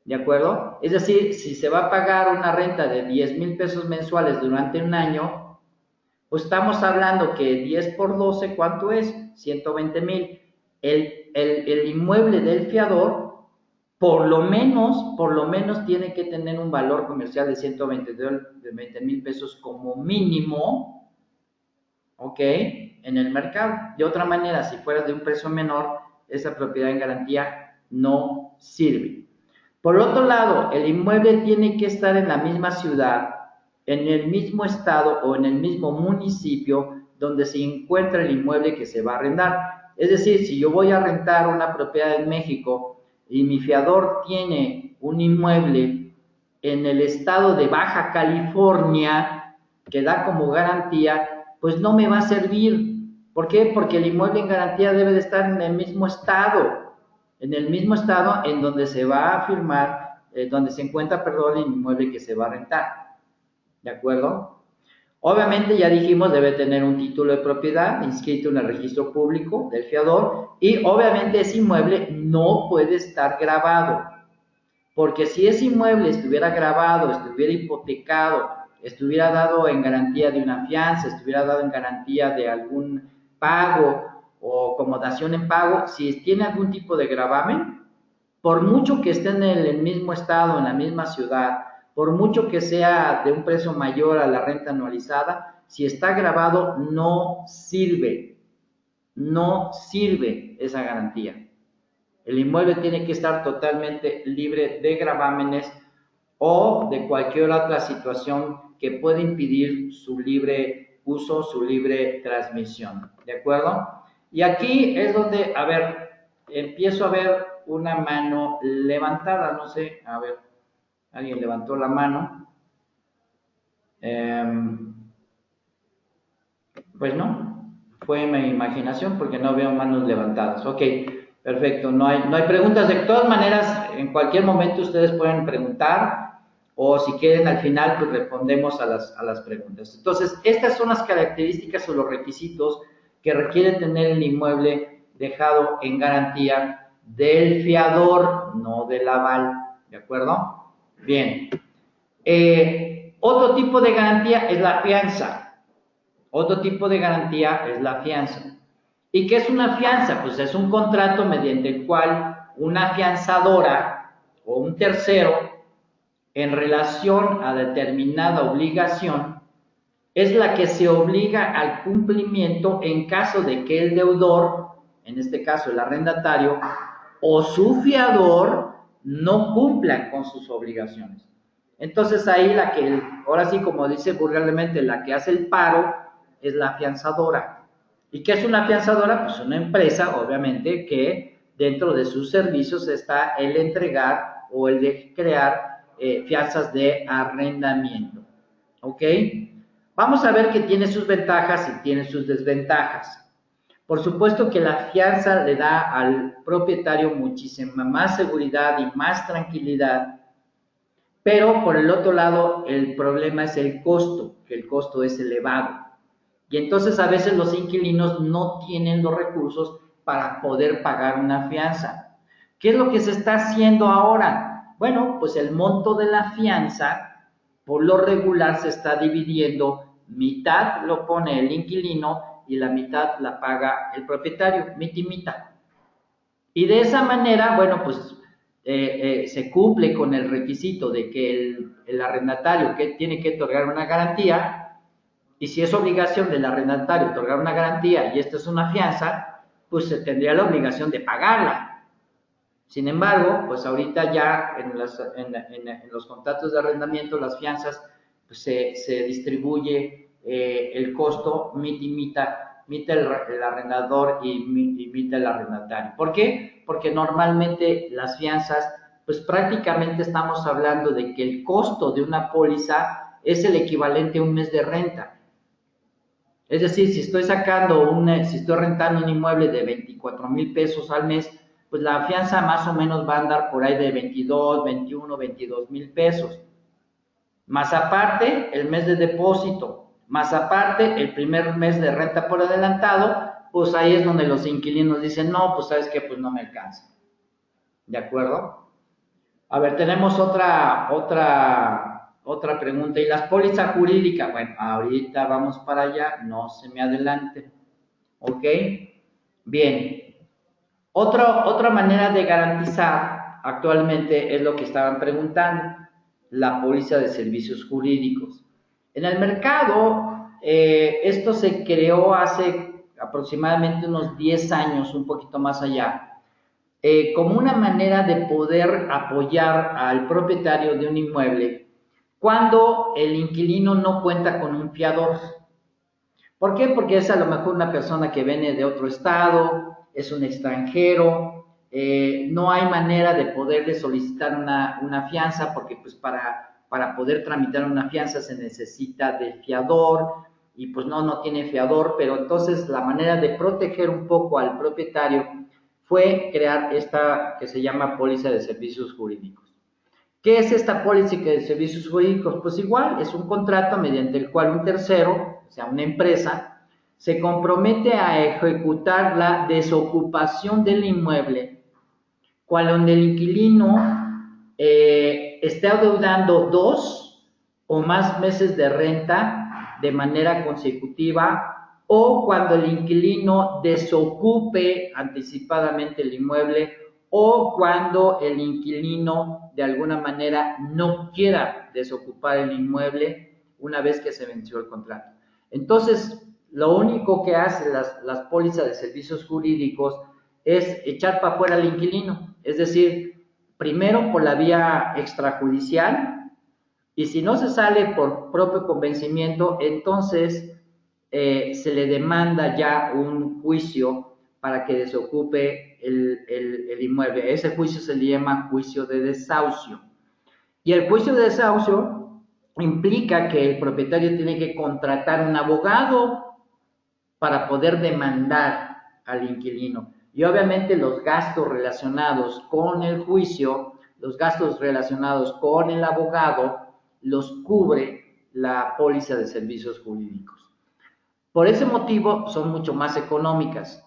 ¿De acuerdo? Es decir, si se va a pagar una renta de 10,000 pesos mensuales durante un año, pues estamos hablando que 10 por 12, ¿cuánto es? 120,000. El inmueble del fiador, por lo menos tiene que tener un valor comercial de 120,000 pesos como mínimo, ¿ok? En el mercado. De otra manera, si fuera de un precio menor, esa propiedad en garantía no sirve. Por otro lado, el inmueble tiene que estar en la misma ciudad, en el mismo estado o en el mismo municipio donde se encuentra el inmueble que se va a arrendar. Es decir, si yo voy a rentar una propiedad en México y mi fiador tiene un inmueble en el estado de Baja California que da como garantía, pues no me va a servir. ¿Por qué? Porque el inmueble en garantía debe de estar en el mismo estado en donde se va a firmar, donde se encuentra, el inmueble que se va a rentar. ¿De acuerdo? Obviamente, ya dijimos, debe tener un título de propiedad inscrito en el registro público del fiador y obviamente ese inmueble no puede estar grabado, porque si ese inmueble estuviera grabado, estuviera hipotecado, estuviera dado en garantía de una fianza, estuviera dado en garantía de algún pago o acomodación en pago, si tiene algún tipo de gravamen, por mucho que esté en el mismo estado, en la misma ciudad, por mucho que sea de un precio mayor a la renta anualizada, si está grabado no sirve esa garantía. El inmueble tiene que estar totalmente libre de gravámenes o de cualquier otra situación que pueda impedir su libre uso, su libre transmisión. ¿De acuerdo? Y aquí es donde, empiezo a ver una mano levantada, no sé, alguien levantó la mano. Pues no, fue mi imaginación porque no veo manos levantadas. Ok, perfecto, no hay preguntas. De todas maneras, en cualquier momento ustedes pueden preguntar o si quieren al final pues respondemos a las preguntas. Entonces, estas son las características o los requisitos que requiere tener el inmueble dejado en garantía del fiador, no del aval, ¿de acuerdo? Bien. Otro tipo de garantía es la fianza. Otro tipo de garantía es la fianza. ¿Y qué es una fianza? Pues es un contrato mediante el cual una fianzadora o un tercero en relación a determinada obligación es la que se obliga al cumplimiento en caso de que el deudor, en este caso el arrendatario, o su fiador no cumplan con sus obligaciones. Entonces ahí ahora sí como dice vulgarmente, la que hace el paro es la fianzadora. ¿Y qué es una fianzadora? Pues una empresa, obviamente, que dentro de sus servicios está el entregar o el de crear fianzas de arrendamiento. ¿Ok? Vamos a ver que tiene sus ventajas y tiene sus desventajas. Por supuesto que la fianza le da al propietario muchísima más seguridad y más tranquilidad Pero por el otro lado, el problema es el costo, que el costo es elevado. Y entonces a veces los inquilinos no tienen los recursos para poder pagar una fianza. ¿Qué es lo que se está haciendo ahora? Bueno, pues el monto de la fianza, por lo regular, se está dividiendo, mitad lo pone el inquilino y la mitad la paga el propietario, mitad. Y de esa manera, bueno, pues se cumple con el requisito de que el arrendatario que tiene que otorgar una garantía, y si es obligación del arrendatario otorgar una garantía y esta es una fianza, pues se tendría la obligación de pagarla. Sin embargo, pues ahorita ya en los contratos de arrendamiento, las fianzas, pues se distribuye el costo, mite el arrendador y mite el arrendatario. ¿Por qué? Porque normalmente las fianzas, pues prácticamente estamos hablando de que el costo de una póliza es el equivalente a un mes de renta. Es decir, si estoy rentando un inmueble de 24,000 pesos al mes, pues la fianza más o menos va a andar por ahí de 22, 21, 22,000 pesos. Más aparte, el mes de depósito, más aparte, el primer mes de renta por adelantado, pues ahí es donde los inquilinos dicen, no, pues sabes qué, pues no me alcanza. ¿De acuerdo? A ver, tenemos otra pregunta. ¿Y las pólizas jurídicas? Bueno, ahorita vamos para allá, no se me adelante. ¿Ok? Bien. Otra manera de garantizar actualmente es lo que estaban preguntando, la póliza de servicios jurídicos. En el mercado, esto se creó hace aproximadamente unos 10 años, un poquito más allá, como una manera de poder apoyar al propietario de un inmueble cuando el inquilino no cuenta con un fiador. ¿Por qué? Porque es a lo mejor una persona que viene de otro estado, es un extranjero, no hay manera de poderle solicitar una fianza porque pues para poder tramitar una fianza se necesita de fiador y pues no tiene fiador, pero entonces la manera de proteger un poco al propietario fue crear esta que se llama póliza de servicios jurídicos. ¿Qué es esta póliza de servicios jurídicos? Pues igual, es un contrato mediante el cual un tercero, o sea, una empresa, se compromete a ejecutar la desocupación del inmueble cuando el inquilino esté adeudando 2 o más meses de renta de manera consecutiva o cuando el inquilino desocupe anticipadamente el inmueble o cuando el inquilino de alguna manera no quiera desocupar el inmueble una vez que se venció el contrato. Entonces, lo único que hacen las pólizas de servicios jurídicos es echar para afuera al inquilino, es decir, primero por la vía extrajudicial y si no se sale por propio convencimiento, entonces se le demanda ya un juicio para que desocupe el inmueble. Ese juicio se le llama juicio de desahucio. Y el juicio de desahucio implica que el propietario tiene que contratar un abogado para poder demandar al inquilino. Y obviamente los gastos relacionados con el juicio, los gastos relacionados con el abogado, los cubre la póliza de servicios jurídicos. Por ese motivo son mucho más económicas.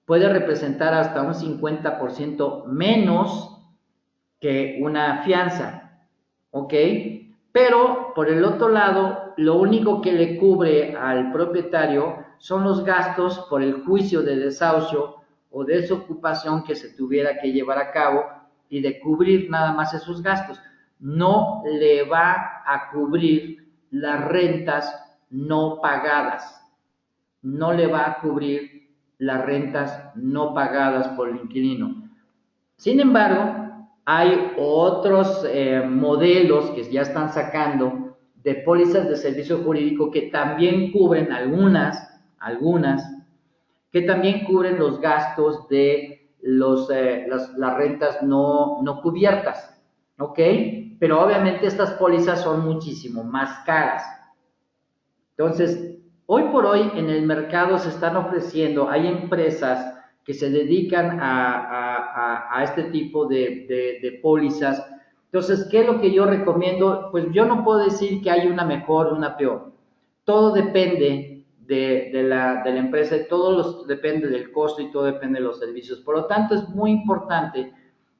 Puede representar hasta un 50% menos que una fianza, ¿ok? Pero por el otro lado, lo único que le cubre al propietario son los gastos por el juicio de desahucio o desocupación que se tuviera que llevar a cabo y de cubrir nada más esos gastos. No le va a cubrir las rentas no pagadas. No le va a cubrir las rentas no pagadas por el inquilino. Sin embargo, hay otros modelos que ya están sacando de pólizas de servicio jurídico que también cubren algunas, que también cubren los gastos de las rentas no cubiertas, ¿ok? Pero obviamente estas pólizas son muchísimo más caras. Entonces, hoy por hoy en el mercado se están ofreciendo, hay empresas que se dedican a este tipo de pólizas Entonces, ¿qué es lo que yo recomiendo? Pues yo no puedo decir que hay una mejor o una peor. Todo depende de la empresa, depende del costo y todo depende de los servicios. Por lo tanto, es muy importante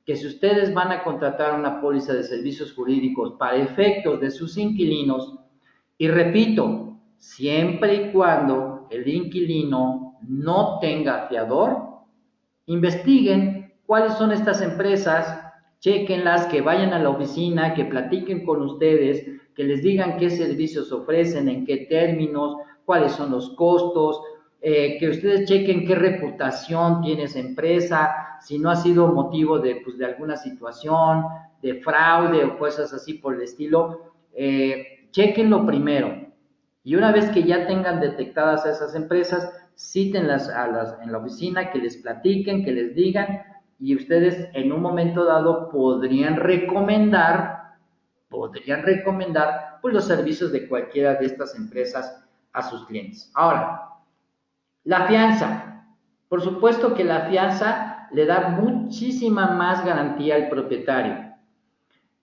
que si ustedes van a contratar una póliza de servicios jurídicos para efectos de sus inquilinos, y repito, siempre y cuando el inquilino no tenga fiador, investiguen cuáles son estas empresas, chequenlas, que vayan a la oficina, que platiquen con ustedes, que les digan qué servicios ofrecen, en qué términos, cuáles son los costos, que ustedes chequen qué reputación tiene esa empresa, si no ha sido motivo de alguna situación, de fraude o cosas así por el estilo. Chequenlo primero. Y una vez que ya tengan detectadas a esas empresas, cítenlas en la oficina, que les platiquen, que les digan, y ustedes en un momento dado podrían recomendar pues los servicios de cualquiera de estas empresas a sus clientes. Ahora, la fianza. Por supuesto que la fianza le da muchísima más garantía al propietario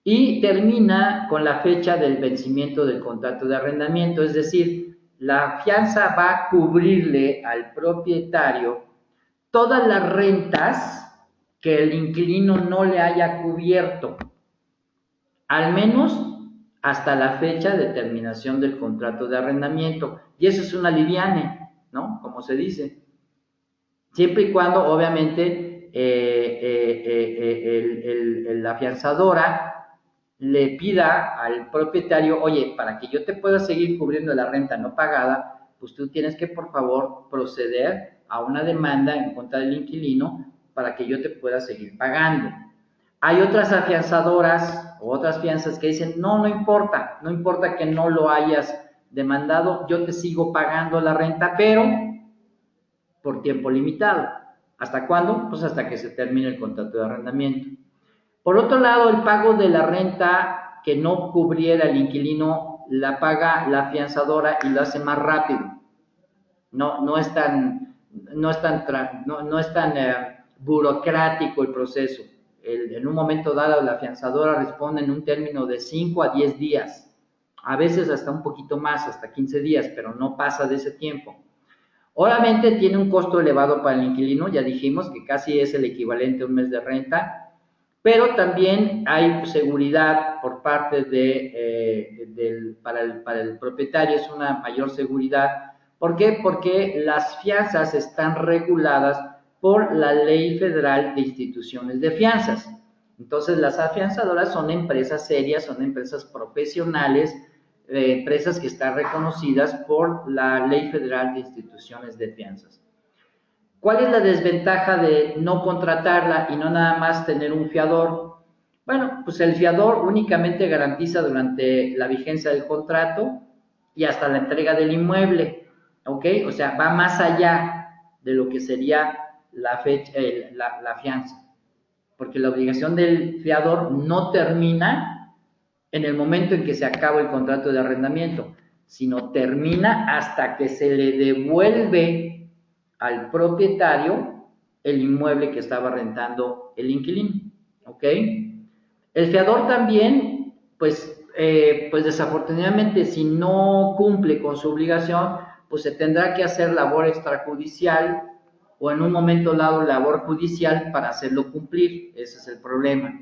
y termina con la fecha del vencimiento del contrato de arrendamiento, es decir, la fianza va a cubrirle al propietario todas las rentas que el inquilino no le haya cubierto, al menos hasta la fecha de terminación del contrato de arrendamiento. Y eso es una liviane, ¿no? Como se dice. Siempre y cuando, obviamente, la afianzadora le pida al propietario, oye, para que yo te pueda seguir cubriendo la renta no pagada, pues tú tienes que, por favor, proceder a una demanda en contra del inquilino para que yo te pueda seguir pagando. Hay otras afianzadoras o otras fianzas que dicen, no importa que no lo hayas demandado, yo te sigo pagando la renta, pero por tiempo limitado. ¿Hasta cuándo? Pues hasta que se termine el contrato de arrendamiento. Por otro lado, el pago de la renta que no cubriera el inquilino la paga la afianzadora y lo hace más rápido. No es tan burocrático el proceso. En un momento dado, la afianzadora responde en un término de 5 a 10 días. A veces hasta un poquito más, hasta 15 días, pero no pasa de ese tiempo. Obviamente tiene un costo elevado para el inquilino, ya dijimos que casi es el equivalente a un mes de renta, pero también hay seguridad por parte para el propietario, es una mayor seguridad. ¿Por qué? Porque las fianzas están reguladas por la Ley Federal de Instituciones de Fianzas. Entonces, las afianzadoras son empresas serias, son empresas profesionales, empresas que están reconocidas por la Ley Federal de Instituciones de Fianzas. ¿Cuál es la desventaja de no contratarla y no nada más tener un fiador? Bueno, pues el fiador únicamente garantiza durante la vigencia del contrato y hasta la entrega del inmueble, ¿ok? O sea, va más allá de lo que sería la fianza, porque la obligación del fiador no termina en el momento en que se acaba el contrato de arrendamiento, sino termina hasta que se le devuelve al propietario el inmueble que estaba rentando el inquilino, ¿ok? El fiador también, pues desafortunadamente, si no cumple con su obligación, pues se tendrá que hacer labor extrajudicial o en un momento dado labor judicial para hacerlo cumplir. Ese es el problema.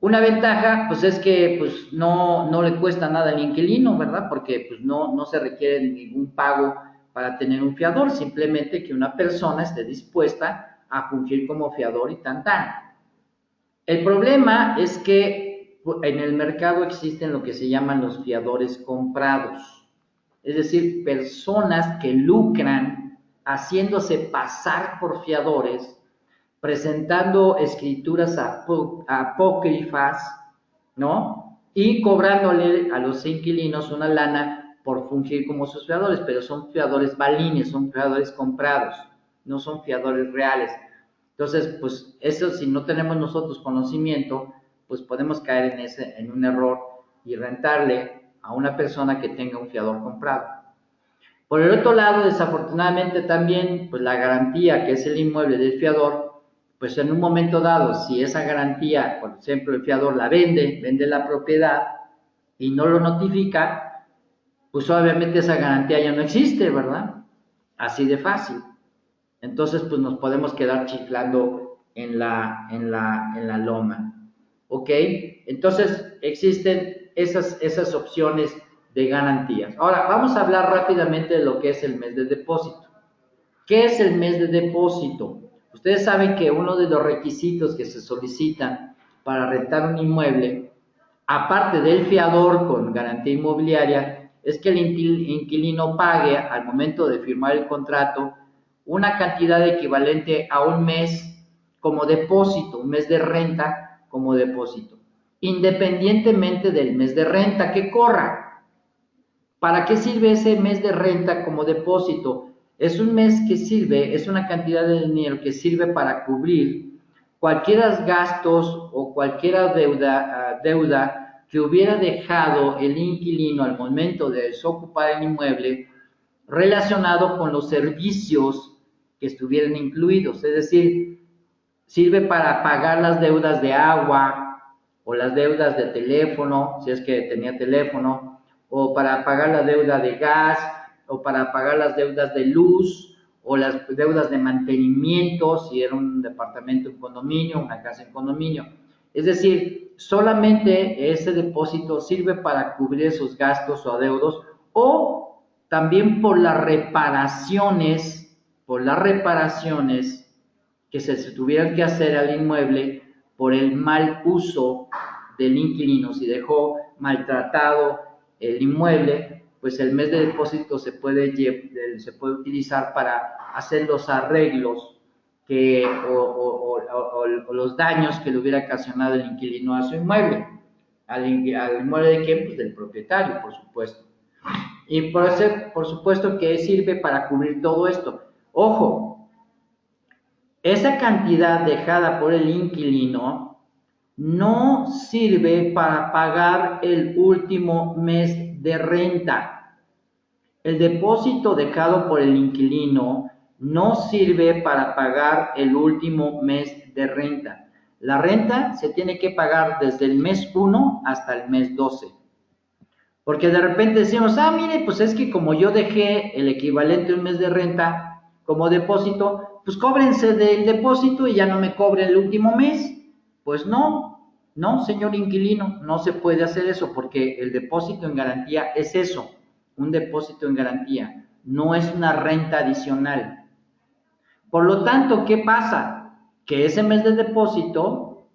Una ventaja, pues es que pues no le cuesta nada al inquilino, ¿verdad? Porque pues no se requiere ningún pago para tener un fiador, simplemente que una persona esté dispuesta a fungir como fiador y tan. El problema es que en el mercado existen lo que se llaman los fiadores comprados, es decir, personas que lucran haciéndose pasar por fiadores, presentando escrituras apócrifas, ¿no? Y cobrándole a los inquilinos una lana por fungir como sus fiadores, pero son fiadores balines, son fiadores comprados, no son fiadores reales. Entonces, pues eso, si no tenemos nosotros conocimiento, pues podemos caer en un error y rentarle a una persona que tenga un fiador comprado. Por el otro lado, desafortunadamente también, pues la garantía, que es el inmueble del fiador, pues en un momento dado, si esa garantía, por ejemplo, el fiador la vende la propiedad y no lo notifica, pues obviamente esa garantía ya no existe, ¿verdad? Así de fácil. Entonces, pues nos podemos quedar chiflando en la loma. ¿Ok? Entonces, existen esas opciones de garantías. Ahora, vamos a hablar rápidamente de lo que es el mes de depósito. ¿Qué es el mes de depósito? Ustedes saben que uno de los requisitos que se solicitan para rentar un inmueble, aparte del fiador con garantía inmobiliaria, es que el inquilino pague al momento de firmar el contrato una cantidad equivalente a un mes como depósito, un mes de renta como depósito, independientemente del mes de renta que corra. ¿Para qué sirve ese mes de renta como depósito? Es un mes que sirve, es una cantidad de dinero que sirve para cubrir cualquier gastos o cualquier deuda que hubiera dejado el inquilino al momento de desocupar el inmueble relacionado con los servicios que estuvieran incluidos. Es decir, sirve para pagar las deudas de agua o las deudas de teléfono, si es que tenía teléfono, o para pagar la deuda de gas, o para pagar las deudas de luz, o las deudas de mantenimiento, si era un departamento en condominio, una casa en condominio. Es decir, solamente ese depósito sirve para cubrir esos gastos o adeudos, o también por las reparaciones que se tuvieran que hacer al inmueble por el mal uso del inquilino. Si dejó maltratado el inmueble, pues el mes de depósito se puede utilizar para hacer los arreglos o los daños que le hubiera ocasionado el inquilino a su inmueble. ¿Al inmueble de quién? Pues del propietario, por supuesto. Y por supuesto que sirve para cubrir todo esto. Ojo, esa cantidad dejada por el inquilino no sirve para pagar el último mes de renta. El depósito dejado por el inquilino no sirve para pagar el último mes de renta. La renta se tiene que pagar desde el mes 1 hasta el mes 12. Porque de repente decimos, mire, pues es que como yo dejé el equivalente a un mes de renta como depósito, pues cóbrense del depósito y ya no me cobren el último mes. Pues no, señor inquilino, no se puede hacer eso porque el depósito en garantía es eso, un depósito en garantía, no es una renta adicional. Por lo tanto, ¿qué pasa? Que ese mes de depósito,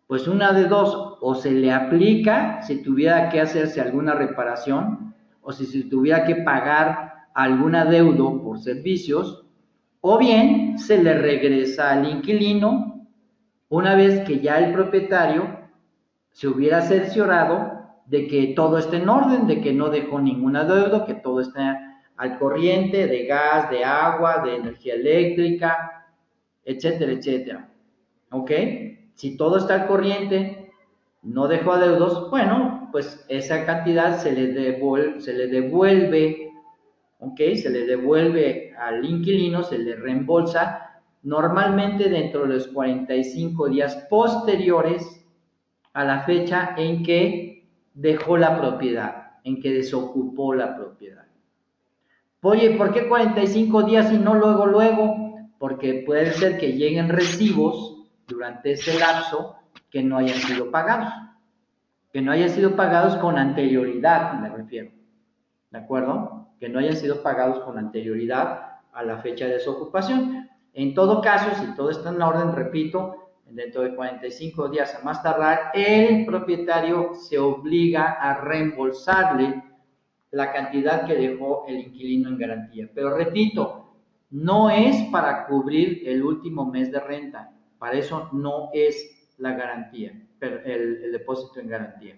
pues una de dos, o se le aplica si tuviera que hacerse alguna reparación, o si se tuviera que pagar algún adeudo por servicios, o bien se le regresa al inquilino una vez que ya el propietario se hubiera cerciorado de que todo está en orden, de que no dejó ningún adeudo, que todo está al corriente de gas, de agua, de energía eléctrica, etcétera, etcétera. ¿Ok? Si todo está al corriente, no dejó adeudos, bueno, pues esa cantidad se le devuelve, ¿ok? Se le devuelve al inquilino, se le reembolsa, normalmente dentro de los 45 días posteriores a la fecha en que dejó la propiedad, en que desocupó la propiedad. Oye, ¿por qué 45 días y no luego? Porque puede ser que lleguen recibos durante ese lapso que no hayan sido pagados con anterioridad, me refiero, ¿de acuerdo? Que no hayan sido pagados con anterioridad a la fecha de desocupación. En todo caso, si todo está en orden, repito, dentro de 45 días a más tardar, el propietario se obliga a reembolsarle la cantidad que dejó el inquilino en garantía. Pero repito, no es para cubrir el último mes de renta. Para eso no es la garantía, el depósito en garantía.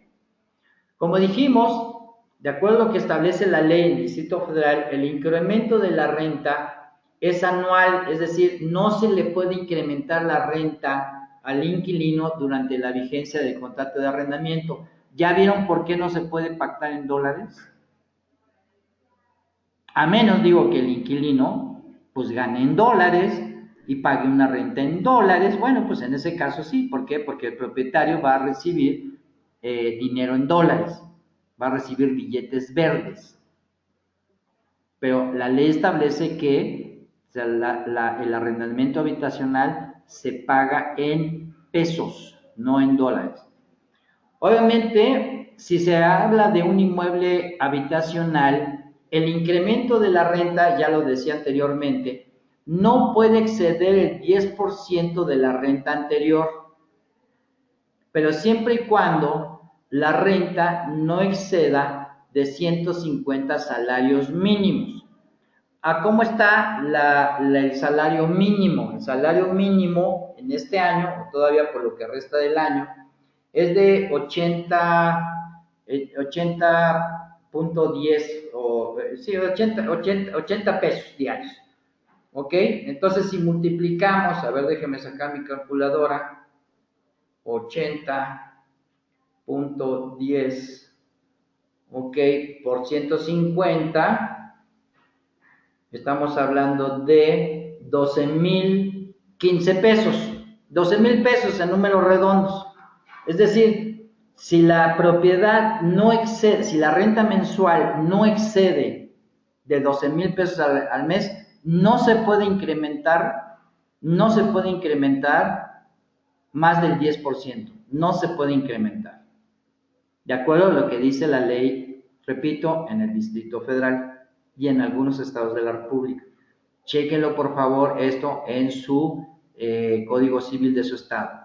Como dijimos, de acuerdo a lo que establece la ley en el Distrito Federal, el incremento de la renta es anual, es decir, no se le puede incrementar la renta al inquilino durante la vigencia del contrato de arrendamiento. ¿Ya vieron por qué no se puede pactar en dólares? A menos, digo, que el inquilino pues gane en dólares, y pague una renta en dólares, bueno, pues en ese caso sí. ¿Por qué? Porque el propietario va a recibir dinero en dólares, va a recibir billetes verdes. Pero la ley establece que el arrendamiento habitacional se paga en pesos, no en dólares. Obviamente, si se habla de un inmueble habitacional, el incremento de la renta, ya lo decía anteriormente, no puede exceder el 10% de la renta anterior, pero siempre y cuando la renta no exceda de 150 salarios mínimos. ¿A cómo está el salario mínimo? El salario mínimo en este año, o todavía por lo que resta del año, es de 80.10 sí, 80 pesos diarios. ¿Ok? Entonces, si multiplicamos, a ver, déjeme sacar mi calculadora, 80.10, ok, por 150, estamos hablando de 12,015 pesos. 12,000 pesos en números redondos. Es decir, si la propiedad no excede, si la renta mensual no excede de 12,000 pesos al mes, no se puede incrementar más del 10%. No se puede incrementar. De acuerdo a lo que dice la ley, repito, en el Distrito Federal y en algunos estados de la República. Chéquenlo, por favor, esto en su Código Civil de su estado.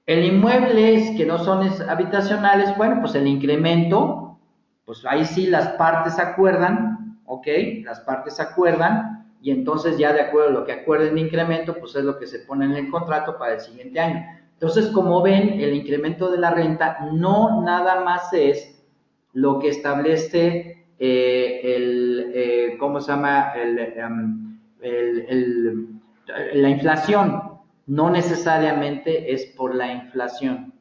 El inmueble que no son habitacionales, bueno, pues el incremento, pues ahí sí las partes acuerdan, ¿ok? Las partes acuerdan y entonces ya de acuerdo a lo que acuerden de incremento, pues es lo que se pone en el contrato para el siguiente año. Entonces, como ven, el incremento de la renta no nada más es lo que establece ¿cómo se llama? La inflación. No necesariamente es por la inflación.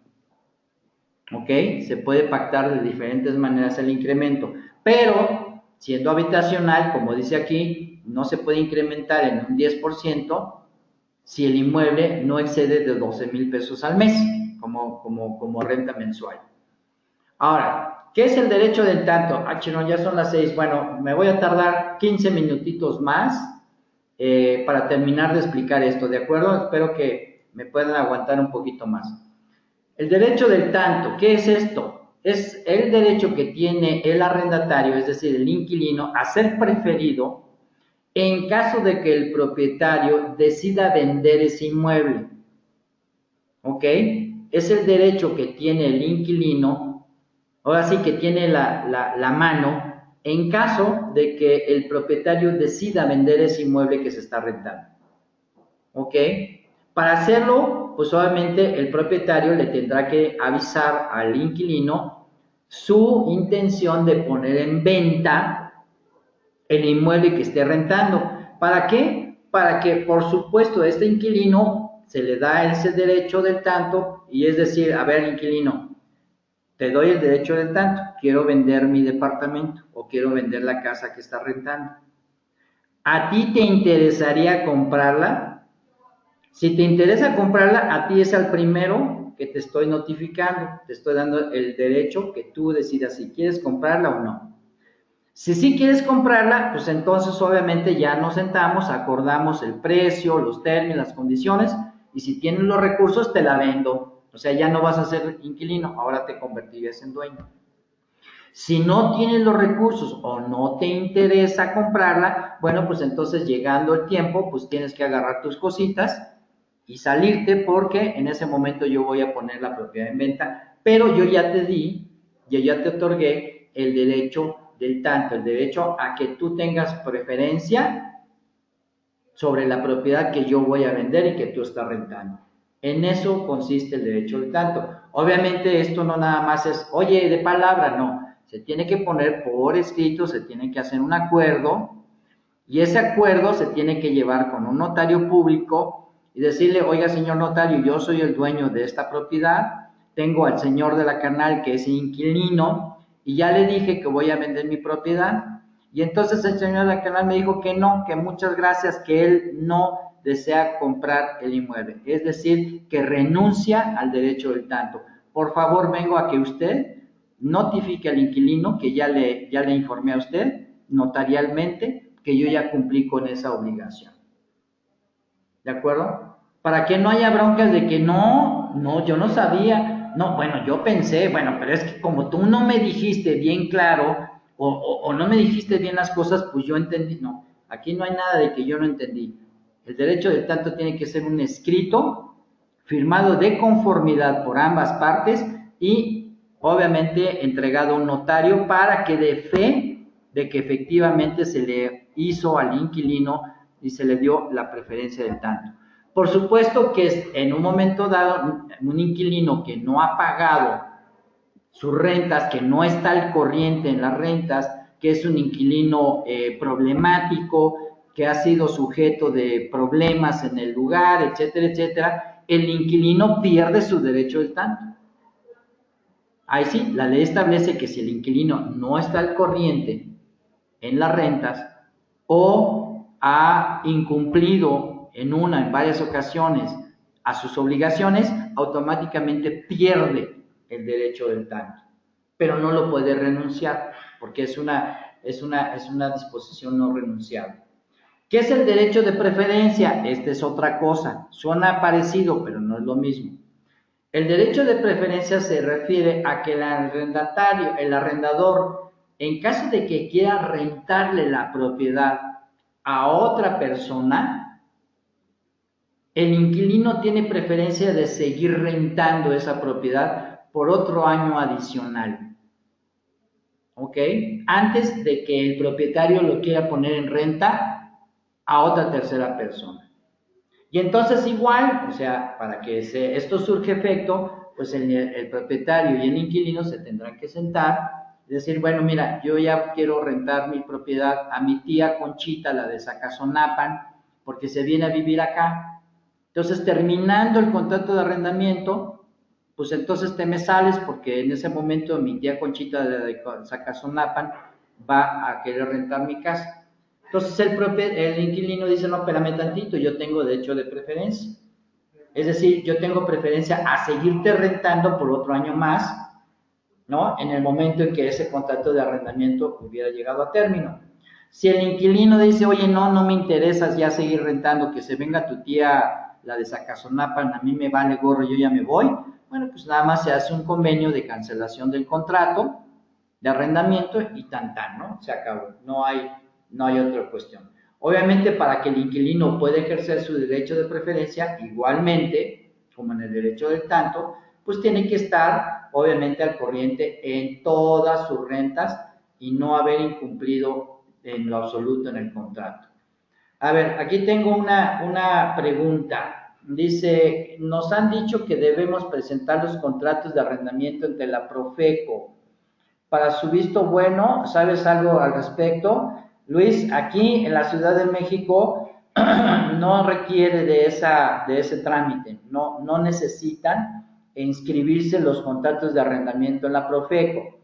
¿Ok? Se puede pactar de diferentes maneras el incremento, pero siendo habitacional, como dice aquí, no se puede incrementar en un 10% si el inmueble no excede de 12,000 pesos al mes como renta mensual. Ahora, ¿qué es el derecho del tanto? Ah, chino, ya son las 6. Bueno, me voy a tardar 15 minutitos más para terminar de explicar esto, ¿de acuerdo? Espero que me puedan aguantar un poquito más. El derecho del tanto, ¿qué es esto? Es el derecho que tiene el arrendatario, es decir, el inquilino, a ser preferido en caso de que el propietario decida vender ese inmueble. ¿Ok? Es el derecho que tiene el inquilino, ahora sí que tiene la mano, en caso de que el propietario decida vender ese inmueble que se está rentando. ¿Ok? Para hacerlo, pues obviamente el propietario le tendrá que avisar al inquilino su intención de poner en venta el inmueble que esté rentando. ¿Para qué? Para que, por supuesto, este inquilino se le da ese derecho del tanto y es decir, a ver, inquilino, te doy el derecho del tanto, quiero vender mi departamento o quiero vender la casa que está rentando. ¿A ti te interesaría comprarla? Si te interesa comprarla, a ti es al primero que te estoy notificando, te estoy dando el derecho que tú decidas si quieres comprarla o no. Si sí quieres comprarla, pues entonces obviamente ya nos sentamos, acordamos el precio, los términos, las condiciones, y si tienes los recursos te la vendo. O sea, ya no vas a ser inquilino, ahora te convertirías en dueño. Si no tienes los recursos o no te interesa comprarla, bueno, pues entonces llegando el tiempo, pues tienes que agarrar tus cositas y salirte porque en ese momento yo voy a poner la propiedad en venta, pero yo ya te otorgué el derecho del tanto, el derecho a que tú tengas preferencia sobre la propiedad que yo voy a vender y que tú estás rentando. En eso consiste el derecho del tanto. Obviamente esto no nada más es, oye, de palabra, no. Se tiene que poner por escrito, se tiene que hacer un acuerdo y ese acuerdo se tiene que llevar con un notario público y decirle, oiga, señor notario, yo soy el dueño de esta propiedad, tengo al señor de la canal que es inquilino y ya le dije que voy a vender mi propiedad. Y entonces el señor de la canal me dijo que no, que muchas gracias, que él no desea comprar el inmueble, es decir, que renuncia al derecho del tanto. Por favor, vengo a que usted notifique al inquilino que ya le informé a usted notarialmente que yo ya cumplí con esa obligación. ¿De acuerdo? Para que no haya broncas de que no, yo no sabía, no, bueno, yo pensé, bueno, pero es que como tú no me dijiste bien claro o no me dijiste bien las cosas, pues yo entendí. No, aquí no hay nada de que yo no entendí. El derecho del tanto tiene que ser un escrito firmado de conformidad por ambas partes y obviamente entregado a un notario para que dé fe de que efectivamente se le hizo al inquilino y se le dio la preferencia del tanto. Por supuesto que en un momento dado, un inquilino que no ha pagado sus rentas, que no está al corriente en las rentas, que es un inquilino problemático, que ha sido sujeto de problemas en el lugar, etcétera, etcétera, el inquilino pierde su derecho del tanto. Ahí sí, la ley establece que si el inquilino no está al corriente en las rentas o ha incumplido en varias ocasiones a sus obligaciones, automáticamente pierde el derecho del tanto, pero no lo puede renunciar porque es una disposición no renunciable. ¿Qué es el derecho de preferencia? Esta es otra cosa, suena parecido, pero no es lo mismo. El derecho de preferencia se refiere a que el arrendador, en caso de que quiera rentarle la propiedad a otra persona, el inquilino tiene preferencia de seguir rentando esa propiedad por otro año adicional. ¿Ok? Antes de que el propietario lo quiera poner en renta a otra tercera persona. Y entonces igual, o sea, para que esto surja efecto, pues el propietario y el inquilino se tendrán que sentar y decir, bueno, mira, yo ya quiero rentar mi propiedad a mi tía Conchita, la de Zacazonapan, porque se viene a vivir acá. Entonces, terminando el contrato de arrendamiento, pues entonces te me sales porque en ese momento mi tía Conchita de Zacazonapan va a querer rentar mi casa. Entonces el inquilino dice, no, espérame tantito, yo tengo derecho de preferencia. Es decir, yo tengo preferencia a seguirte rentando por otro año más, ¿no? En el momento en que ese contrato de arrendamiento hubiera llegado a término. Si el inquilino dice, oye, no me interesas ya seguir rentando, que se venga tu tía, la de Zacazonapan, a mí me vale gorro, yo ya me voy, bueno, pues nada más se hace un convenio de cancelación del contrato de arrendamiento y tan, ¿no? Se acabó, no hay otra cuestión. Obviamente, para que el inquilino pueda ejercer su derecho de preferencia, igualmente, como en el derecho del tanto, pues tiene que estar, obviamente, al corriente en todas sus rentas y no haber incumplido en lo absoluto en el contrato. A ver, aquí tengo una pregunta. Dice, nos han dicho que debemos presentar los contratos de arrendamiento ante la Profeco. Para su visto bueno, ¿sabes algo al respecto? Luis, aquí en la Ciudad de México no requiere de ese trámite, no necesitan inscribirse los contratos de arrendamiento en la Profeco.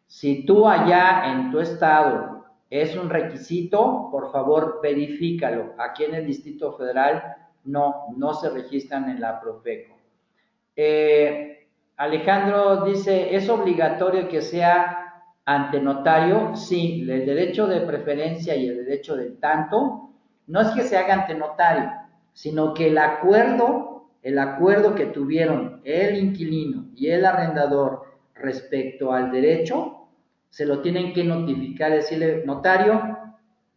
Si tú allá en tu estado es un requisito, por favor verifícalo. Aquí en el Distrito Federal no se registran en la Profeco. Alejandro dice, ¿es obligatorio que sea ante notario? Sí, el derecho de preferencia y el derecho del tanto, no es que se haga ante notario, sino que el acuerdo que tuvieron el inquilino y el arrendador respecto al derecho, se lo tienen que notificar, decirle, notario,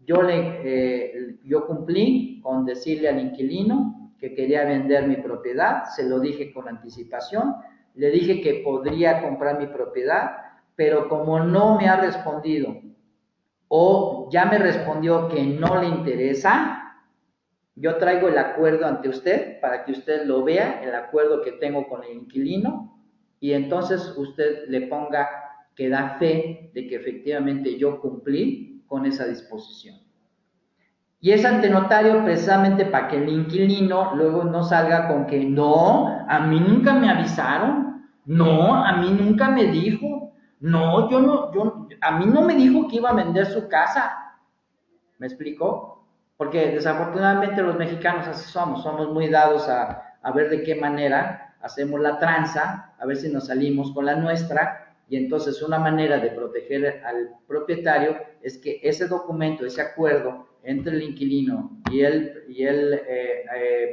yo cumplí con decirle al inquilino que quería vender mi propiedad, se lo dije con anticipación, le dije que podría comprar mi propiedad, pero como no me ha respondido o ya me respondió que no le interesa, yo traigo el acuerdo ante usted para que usted lo vea, el acuerdo que tengo con el inquilino, y entonces usted le ponga que da fe de que efectivamente yo cumplí con esa disposición. Y es ante notario precisamente para que el inquilino luego no salga con que no, a mí nunca me avisaron, no, a mí nunca me dijo, no, a mí no me dijo que iba a vender su casa. ¿Me explico? porque desafortunadamente los mexicanos así somos muy dados a ver de qué manera hacemos la tranza, a ver si nos salimos con la nuestra, y entonces una manera de proteger al propietario es que ese documento, ese acuerdo entre el inquilino y el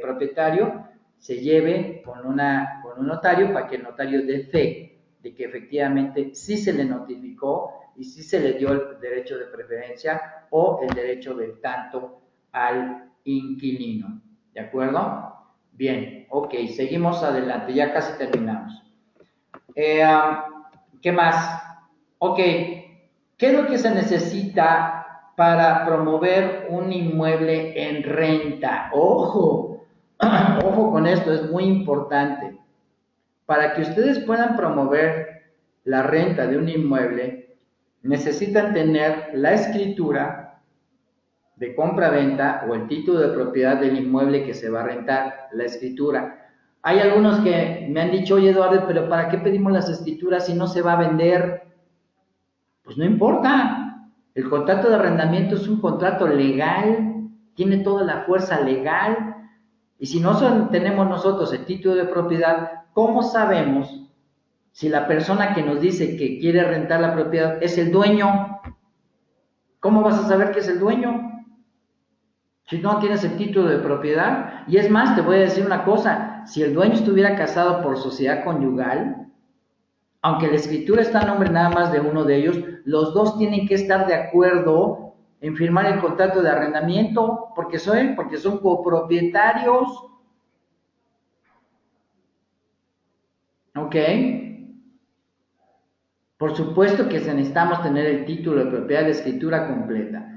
propietario se lleve con un notario para que el notario dé fe de que efectivamente sí se le notificó y sí se le dio el derecho de preferencia o el derecho del tanto al inquilino. ¿De acuerdo? Bien, ok, seguimos adelante, ya casi terminamos. ¿Qué más? Ok, ¿qué es lo que se necesita para promover un inmueble en renta? Ojo, ojo con esto, es muy importante. Para que ustedes puedan promover la renta de un inmueble, necesitan tener la escritura de compra-venta o el título de propiedad del inmueble que se va a rentar, la escritura. Hay algunos que me han dicho, oye Eduardo, pero ¿para qué pedimos las escrituras si no se va a vender? Pues no importa. El contrato de arrendamiento es un contrato legal, tiene toda la fuerza legal. Y si no tenemos nosotros el título de propiedad, ¿cómo sabemos si la persona que nos dice que quiere rentar la propiedad es el dueño? ¿Cómo vas a saber que es el dueño si no tienes el título de propiedad? Y es más, te voy a decir una cosa, si el dueño estuviera casado por sociedad conyugal, aunque la escritura está a nombre nada más de uno de ellos, los dos tienen que estar de acuerdo en firmar el contrato de arrendamiento, porque son copropietarios. ¿Ok? Por supuesto que necesitamos tener el título de propiedad de escritura completa.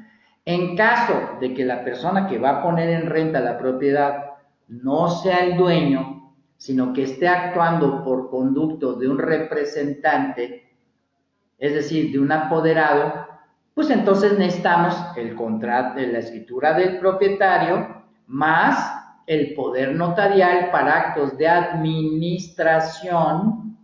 En caso de que la persona que va a poner en renta la propiedad no sea el dueño, sino que esté actuando por conducto de un representante, es decir, de un apoderado, pues entonces necesitamos el contrato de la escritura del propietario más el poder notarial para actos de administración,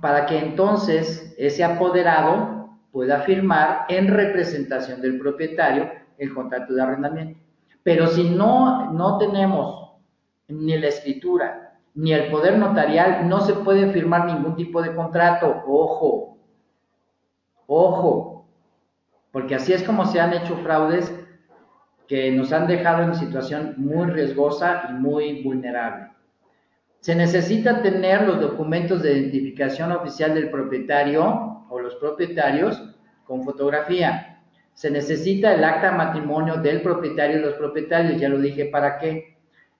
para que entonces ese apoderado pueda firmar en representación del propietario el contrato de arrendamiento. Pero si no tenemos ni la escritura ni el poder notarial, no se puede firmar ningún tipo de contrato. Ojo, ojo, porque así es como se han hecho fraudes que nos han dejado en situación muy riesgosa y muy vulnerable. Se necesita tener los documentos de identificación oficial del propietario o los propietarios con fotografía. Se necesita el acta de matrimonio del propietario y los propietarios, ya lo dije para qué.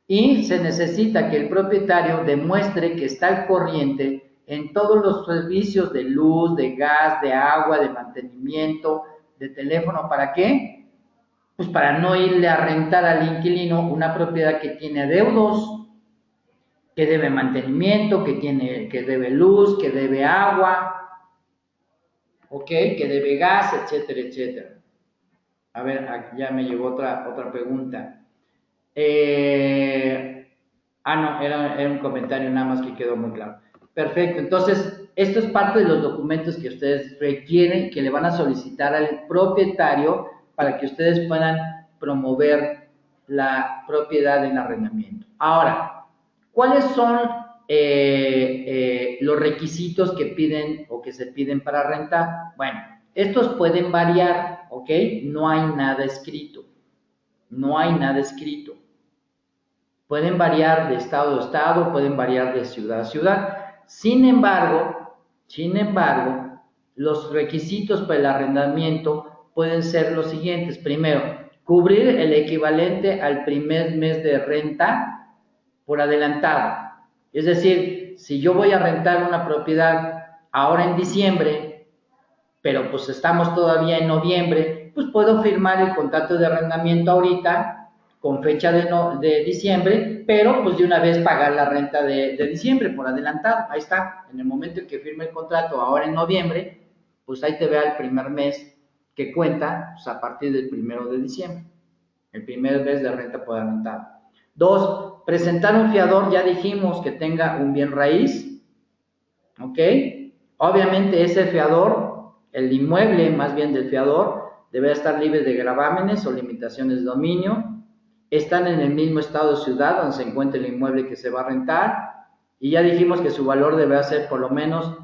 Y se necesita que el propietario demuestre que está al corriente en todos los servicios de luz, de gas, de agua, de mantenimiento, de teléfono. ¿Para qué? Pues para no irle a rentar al inquilino una propiedad que tiene adeudos, que debe mantenimiento, que debe luz, que debe agua, ¿ok? Que debe gas, etcétera, etcétera. A ver, ya me llegó otra pregunta. No, era un comentario nada más que quedó muy claro. Perfecto, entonces, esto es parte de los documentos que ustedes requieren, que le van a solicitar al propietario para que ustedes puedan promover la propiedad en arrendamiento. Ahora, ¿cuáles son los requisitos que piden o que se piden para rentar? Bueno, estos pueden variar, ¿ok? No hay nada escrito. No hay nada escrito. Pueden variar de estado a estado, pueden variar de ciudad a ciudad. Sin embargo, los requisitos para el arrendamiento pueden ser los siguientes. Primero, cubrir el equivalente al primer mes de renta por adelantado. Es decir, si yo voy a rentar una propiedad ahora en diciembre, pero pues estamos todavía en noviembre, pues puedo firmar el contrato de arrendamiento ahorita con fecha de diciembre, pero pues de una vez pagar la renta de diciembre por adelantado. Ahí está, en el momento en que firme el contrato ahora en noviembre, pues ahí te vea el primer mes que cuenta, pues a partir del 1 de diciembre, el primer mes de renta por adelantado. 2, presentar un fiador, ya dijimos que tenga un bien raíz, ¿ok? Obviamente ese fiador el inmueble, más bien del fiador, debe estar libre de gravámenes o limitaciones de dominio, están en el mismo estado de ciudad donde se encuentra el inmueble que se va a rentar, y ya dijimos que su valor debe ser por lo menos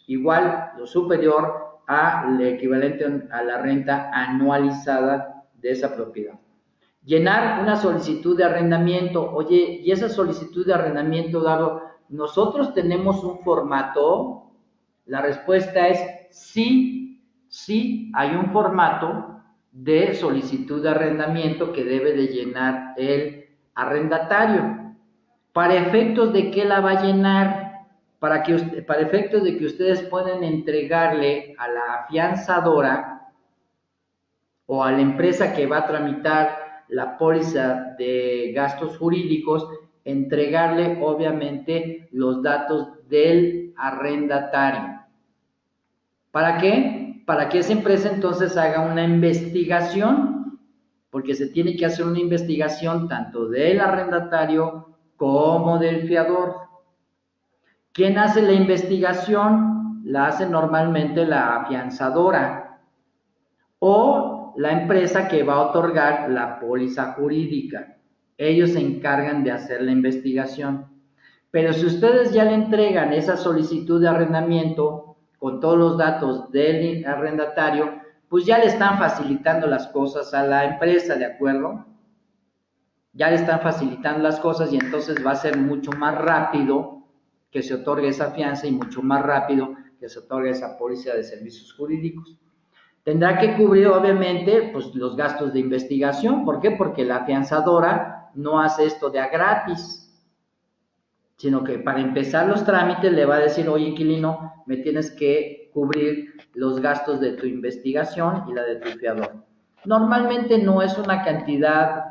igual o superior al equivalente a la renta anualizada de esa propiedad. Llenar una solicitud de arrendamiento. Oye, ¿y esa solicitud de arrendamiento, Dado, nosotros tenemos un formato? La respuesta es sí, sí hay un formato de solicitud de arrendamiento que debe de llenar el arrendatario. ¿Para efectos de qué la va a llenar? Para efectos de que ustedes puedan entregarle a la afianzadora o a la empresa que va a tramitar la póliza de gastos jurídicos, entregarle obviamente los datos del arrendatario. ¿Para qué? Para que esa empresa entonces haga una investigación, porque se tiene que hacer una investigación tanto del arrendatario como del fiador. ¿Quién hace la investigación? La hace normalmente la afianzadora o la empresa que va a otorgar la póliza jurídica. Ellos se encargan de hacer la investigación. Pero si ustedes ya le entregan esa solicitud de arrendamiento con todos los datos del arrendatario, pues ya le están facilitando las cosas a la empresa, ¿de acuerdo? Ya le están facilitando las cosas y entonces va a ser mucho más rápido que se otorgue esa fianza y mucho más rápido que se otorgue esa póliza de servicios jurídicos. Tendrá que cubrir, obviamente, pues, los gastos de investigación. ¿Por qué? Porque la afianzadora no hace esto de a gratis, sino que para empezar los trámites le va a decir, oye, inquilino, me tienes que cubrir los gastos de tu investigación y la de tu fiador. Normalmente no es una cantidad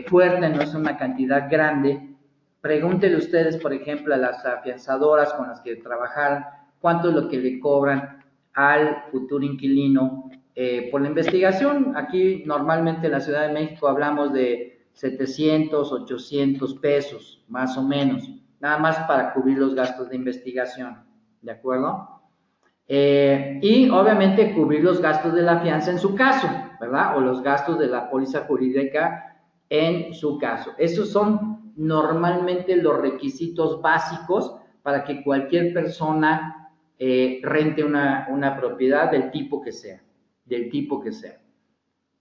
fuerte, no es una cantidad grande. Pregúntenle ustedes, por ejemplo, a las afianzadoras con las que trabajaron, cuánto es lo que le cobran al futuro inquilino por la investigación. Aquí normalmente en la Ciudad de México hablamos de 700, 800 pesos, más o menos, nada más para cubrir los gastos de investigación, ¿de acuerdo? Y obviamente cubrir los gastos de la fianza en su caso, ¿verdad? O los gastos de la póliza jurídica en su caso. Esos son normalmente los requisitos básicos para que cualquier persona rente una propiedad del tipo que sea,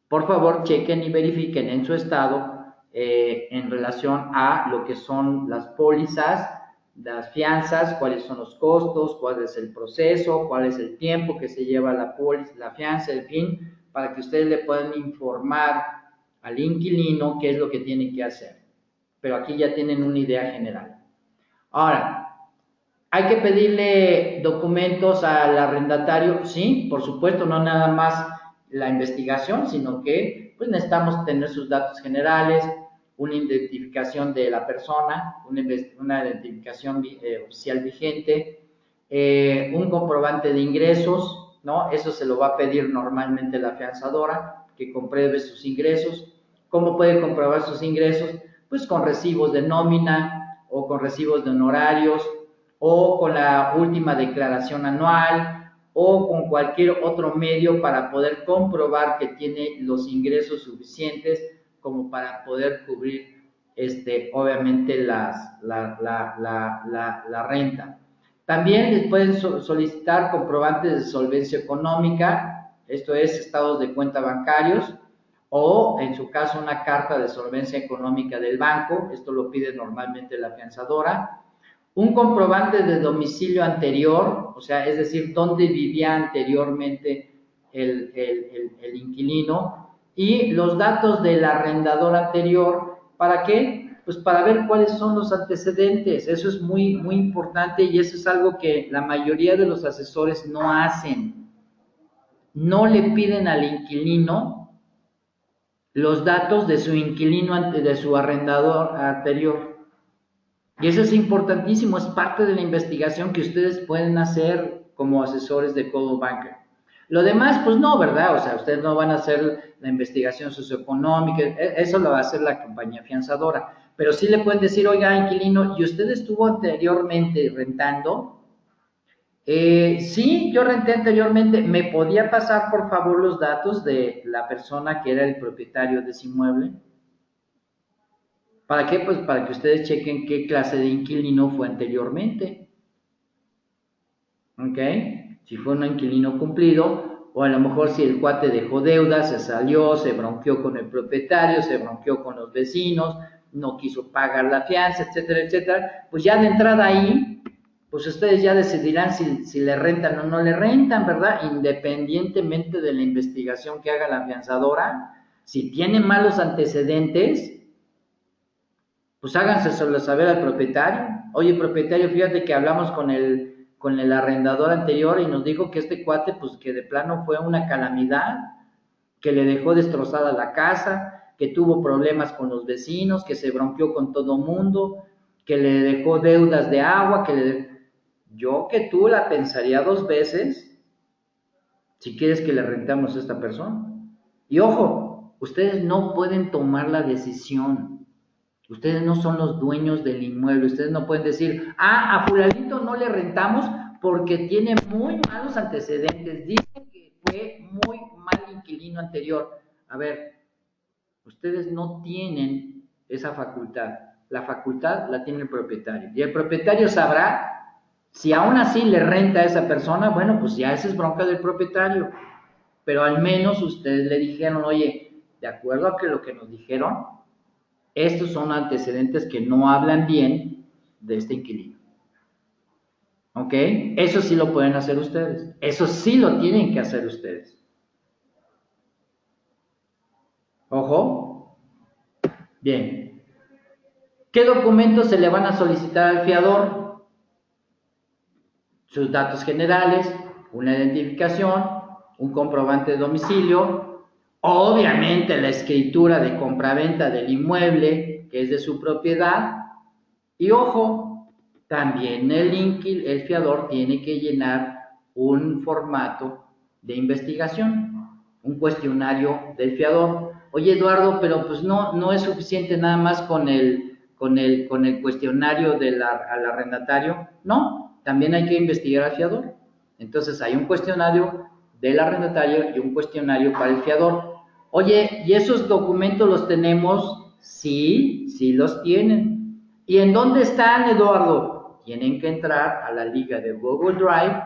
Por favor, chequen y verifiquen en su estado en relación a lo que son las pólizas, las fianzas, cuáles son los costos, cuál es el proceso, cuál es el tiempo que se lleva la póliza, la fianza, en fin, para que ustedes le puedan informar al inquilino qué es lo que tiene que hacer. Pero aquí ya tienen una idea general. Ahora, ¿hay que pedirle documentos al arrendatario? Sí, por supuesto, no nada más la investigación, sino que pues necesitamos tener sus datos generales, una identificación de la persona, una identificación oficial vigente, un comprobante de ingresos, ¿no? Eso se lo va a pedir normalmente la afianzadora, que compruebe sus ingresos. ¿Cómo puede comprobar sus ingresos? Pues con recibos de nómina o con recibos de honorarios o con la última declaración anual o con cualquier otro medio para poder comprobar que tiene los ingresos suficientes como para poder cubrir obviamente la renta. También les pueden solicitar comprobantes de solvencia económica, esto es estados de cuenta bancarios, o en su caso una carta de solvencia económica del banco, esto lo pide normalmente la afianzadora, un comprobante de domicilio anterior, o sea, es decir, dónde vivía anteriormente el inquilino, y los datos del arrendador anterior. ¿Para qué? Pues para ver cuáles son los antecedentes. Eso es muy, muy importante y eso es algo que la mayoría de los asesores no hacen. No le piden al inquilino los datos de su inquilino, de su arrendador anterior. Y eso es importantísimo, es parte de la investigación que ustedes pueden hacer como asesores de Coldwell Banker. Lo demás, pues no, ¿verdad? O sea, ustedes no van a hacer la investigación socioeconómica, eso lo va a hacer la compañía afianzadora. Pero sí le pueden decir, oiga, inquilino, ¿y usted estuvo anteriormente rentando? Sí, yo renté anteriormente. ¿Me podía pasar, por favor, los datos de la persona que era el propietario de ese inmueble? ¿Para qué? Pues para que ustedes chequen qué clase de inquilino fue anteriormente. ¿Ok? Si fue un inquilino cumplido, o a lo mejor si el cuate dejó deuda, se salió, se bronqueó con el propietario, se bronqueó con los vecinos, no quiso pagar la fianza, etcétera, etcétera, pues ya de entrada ahí, pues ustedes ya decidirán si le rentan o no le rentan, ¿verdad? Independientemente de la investigación que haga la afianzadora, si tiene malos antecedentes, pues háganselo saber al propietario. Oye, propietario, fíjate que hablamos con el arrendador anterior y nos dijo que este cuate, pues que de plano fue una calamidad, que le dejó destrozada la casa, que tuvo problemas con los vecinos, que se bronqueó con todo mundo, que le dejó deudas de agua, Yo que tú la pensaría dos veces si quieres que le rentamos a esta persona. Y ojo, ustedes no pueden tomar la decisión. Ustedes no son los dueños del inmueble. Ustedes no pueden decir, a fulanito no le rentamos porque tiene muy malos antecedentes. Dicen que fue muy mal inquilino anterior. A ver, ustedes no tienen esa facultad. La facultad la tiene el propietario. Y el propietario sabrá si aún así le renta a esa persona. Bueno, pues ya esa es bronca del propietario. Pero al menos ustedes le dijeron, oye, de acuerdo a que lo que nos dijeron, estos son antecedentes que no hablan bien de este inquilino. ¿Ok? Eso sí lo pueden hacer ustedes. Eso sí lo tienen que hacer ustedes. Ojo. Bien. ¿Qué documentos se le van a solicitar al fiador? Sus datos generales, una identificación, un comprobante de domicilio, obviamente la escritura de compraventa del inmueble, que es de su propiedad, y ojo, también el fiador tiene que llenar un formato de investigación, un cuestionario del fiador. Oye, Eduardo, pero pues no es suficiente nada más con el cuestionario al arrendatario. No, también hay que investigar al fiador. Entonces hay un cuestionario del arrendatario y un cuestionario para el fiador. Oye, ¿y esos documentos los tenemos? Sí, sí los tienen. ¿Y en dónde están, Eduardo? Tienen que entrar a la liga de Google Drive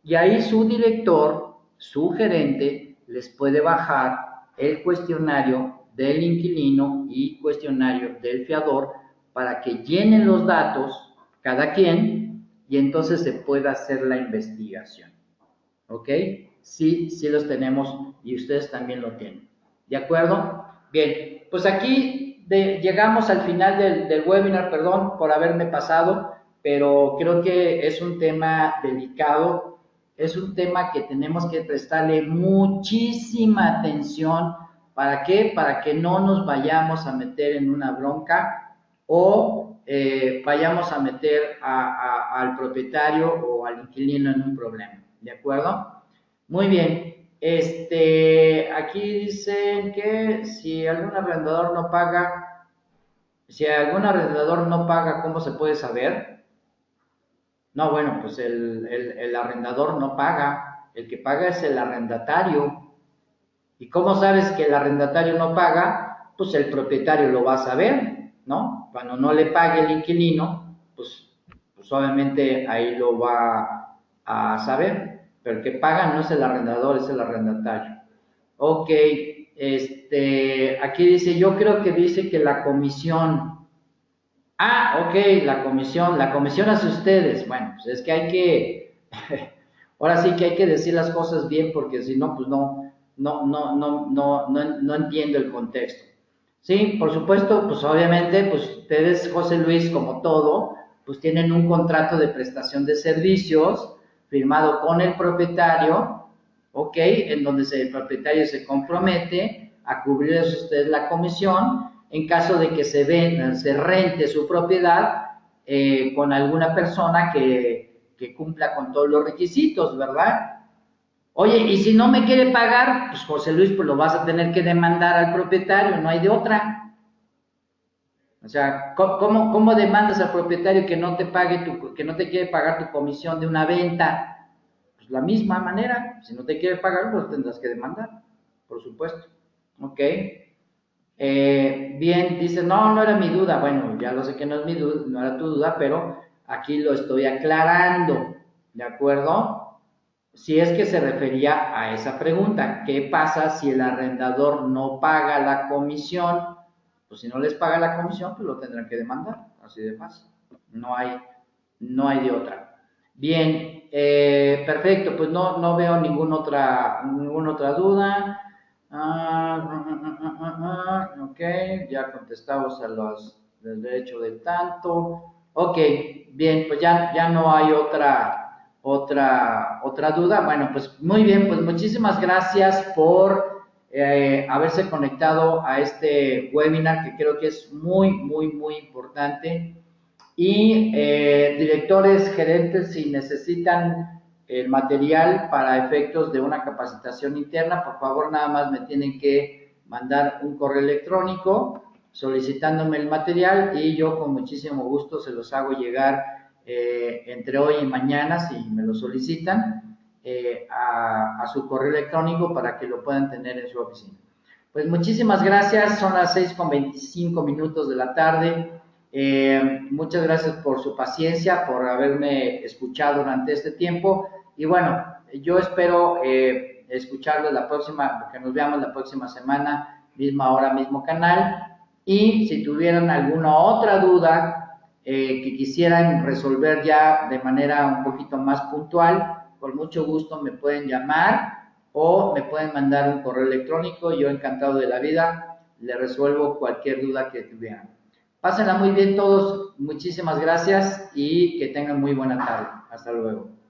y ahí su director, su gerente, les puede bajar el cuestionario del inquilino y cuestionario del fiador para que llenen los datos cada quien y entonces se pueda hacer la investigación. ¿Ok? Sí, sí los tenemos y ustedes también lo tienen. ¿De acuerdo? Bien, pues aquí llegamos al final del webinar, perdón por haberme pasado, pero creo que es un tema delicado, es un tema que tenemos que prestarle muchísima atención. ¿Para qué? Para que no nos vayamos a meter en una bronca o vayamos a meter al propietario o al inquilino en un problema. ¿De acuerdo? Muy bien. Aquí dicen que si algún arrendador no paga, ¿cómo se puede saber? No, bueno, pues el arrendador no paga, el que paga es el arrendatario. ¿Y cómo sabes que el arrendatario no paga? Pues el propietario lo va a saber, ¿no? Cuando no le pague el inquilino, pues obviamente ahí lo va a saber. Pero el que paga no es el arrendador, es el arrendatario. Ok, aquí dice, yo creo que dice que la comisión. Ah, ok, la comisión hace ustedes. Bueno, pues es que hay que, ahora sí que hay que decir las cosas bien porque si no, pues no entiendo el contexto. Sí, por supuesto, pues obviamente, pues ustedes, José Luis, como todo, pues tienen un contrato de prestación de servicios firmado con el propietario, ¿ok? En donde el propietario se compromete a cubrirles ustedes la comisión en caso de que se rente su propiedad con alguna persona que cumpla con todos los requisitos, ¿verdad? Oye, y si no me quiere pagar, pues José Luis, pues lo vas a tener que demandar al propietario, no hay de otra. O sea, ¿cómo demandas al propietario que no te pague que no te quiere pagar tu comisión de una venta? pues la misma manera, si no te quiere pagar, pues tendrás que demandar, por supuesto. Ok. Bien, dice, no era mi duda. Bueno, ya lo sé que no es mi duda, no era tu duda, pero aquí lo estoy aclarando, ¿de acuerdo? Si es que se refería a esa pregunta, ¿qué pasa si el arrendador no paga la comisión? Pues si no les paga la comisión, pues lo tendrán que demandar, así de fácil. No hay de otra. Bien, perfecto, pues no veo ninguna otra duda. Ok, ya contestamos a los del derecho del tanto. Ok, bien, pues ya no hay otra duda. Bueno, pues muy bien, pues muchísimas gracias por haberse conectado a este webinar que creo que es muy importante. Y directores, gerentes, si necesitan el material para efectos de una capacitación interna, por favor nada más me tienen que mandar un correo electrónico solicitándome el material y yo con muchísimo gusto se los hago llegar entre hoy y mañana, si me lo solicitan, a su correo electrónico para que lo puedan tener en su oficina. Pues muchísimas gracias, son las 6:25 de la tarde. Muchas gracias por su paciencia, por haberme escuchado durante este tiempo. Y bueno, yo espero escucharlos la próxima, que nos veamos la próxima semana, misma hora, mismo canal. Y si tuvieran alguna otra duda que quisieran resolver ya de manera un poquito más puntual, con mucho gusto me pueden llamar o me pueden mandar un correo electrónico. Yo encantado de la vida, le resuelvo cualquier duda que tuvieran. Pásenla muy bien todos, muchísimas gracias y que tengan muy buena tarde. Hasta luego.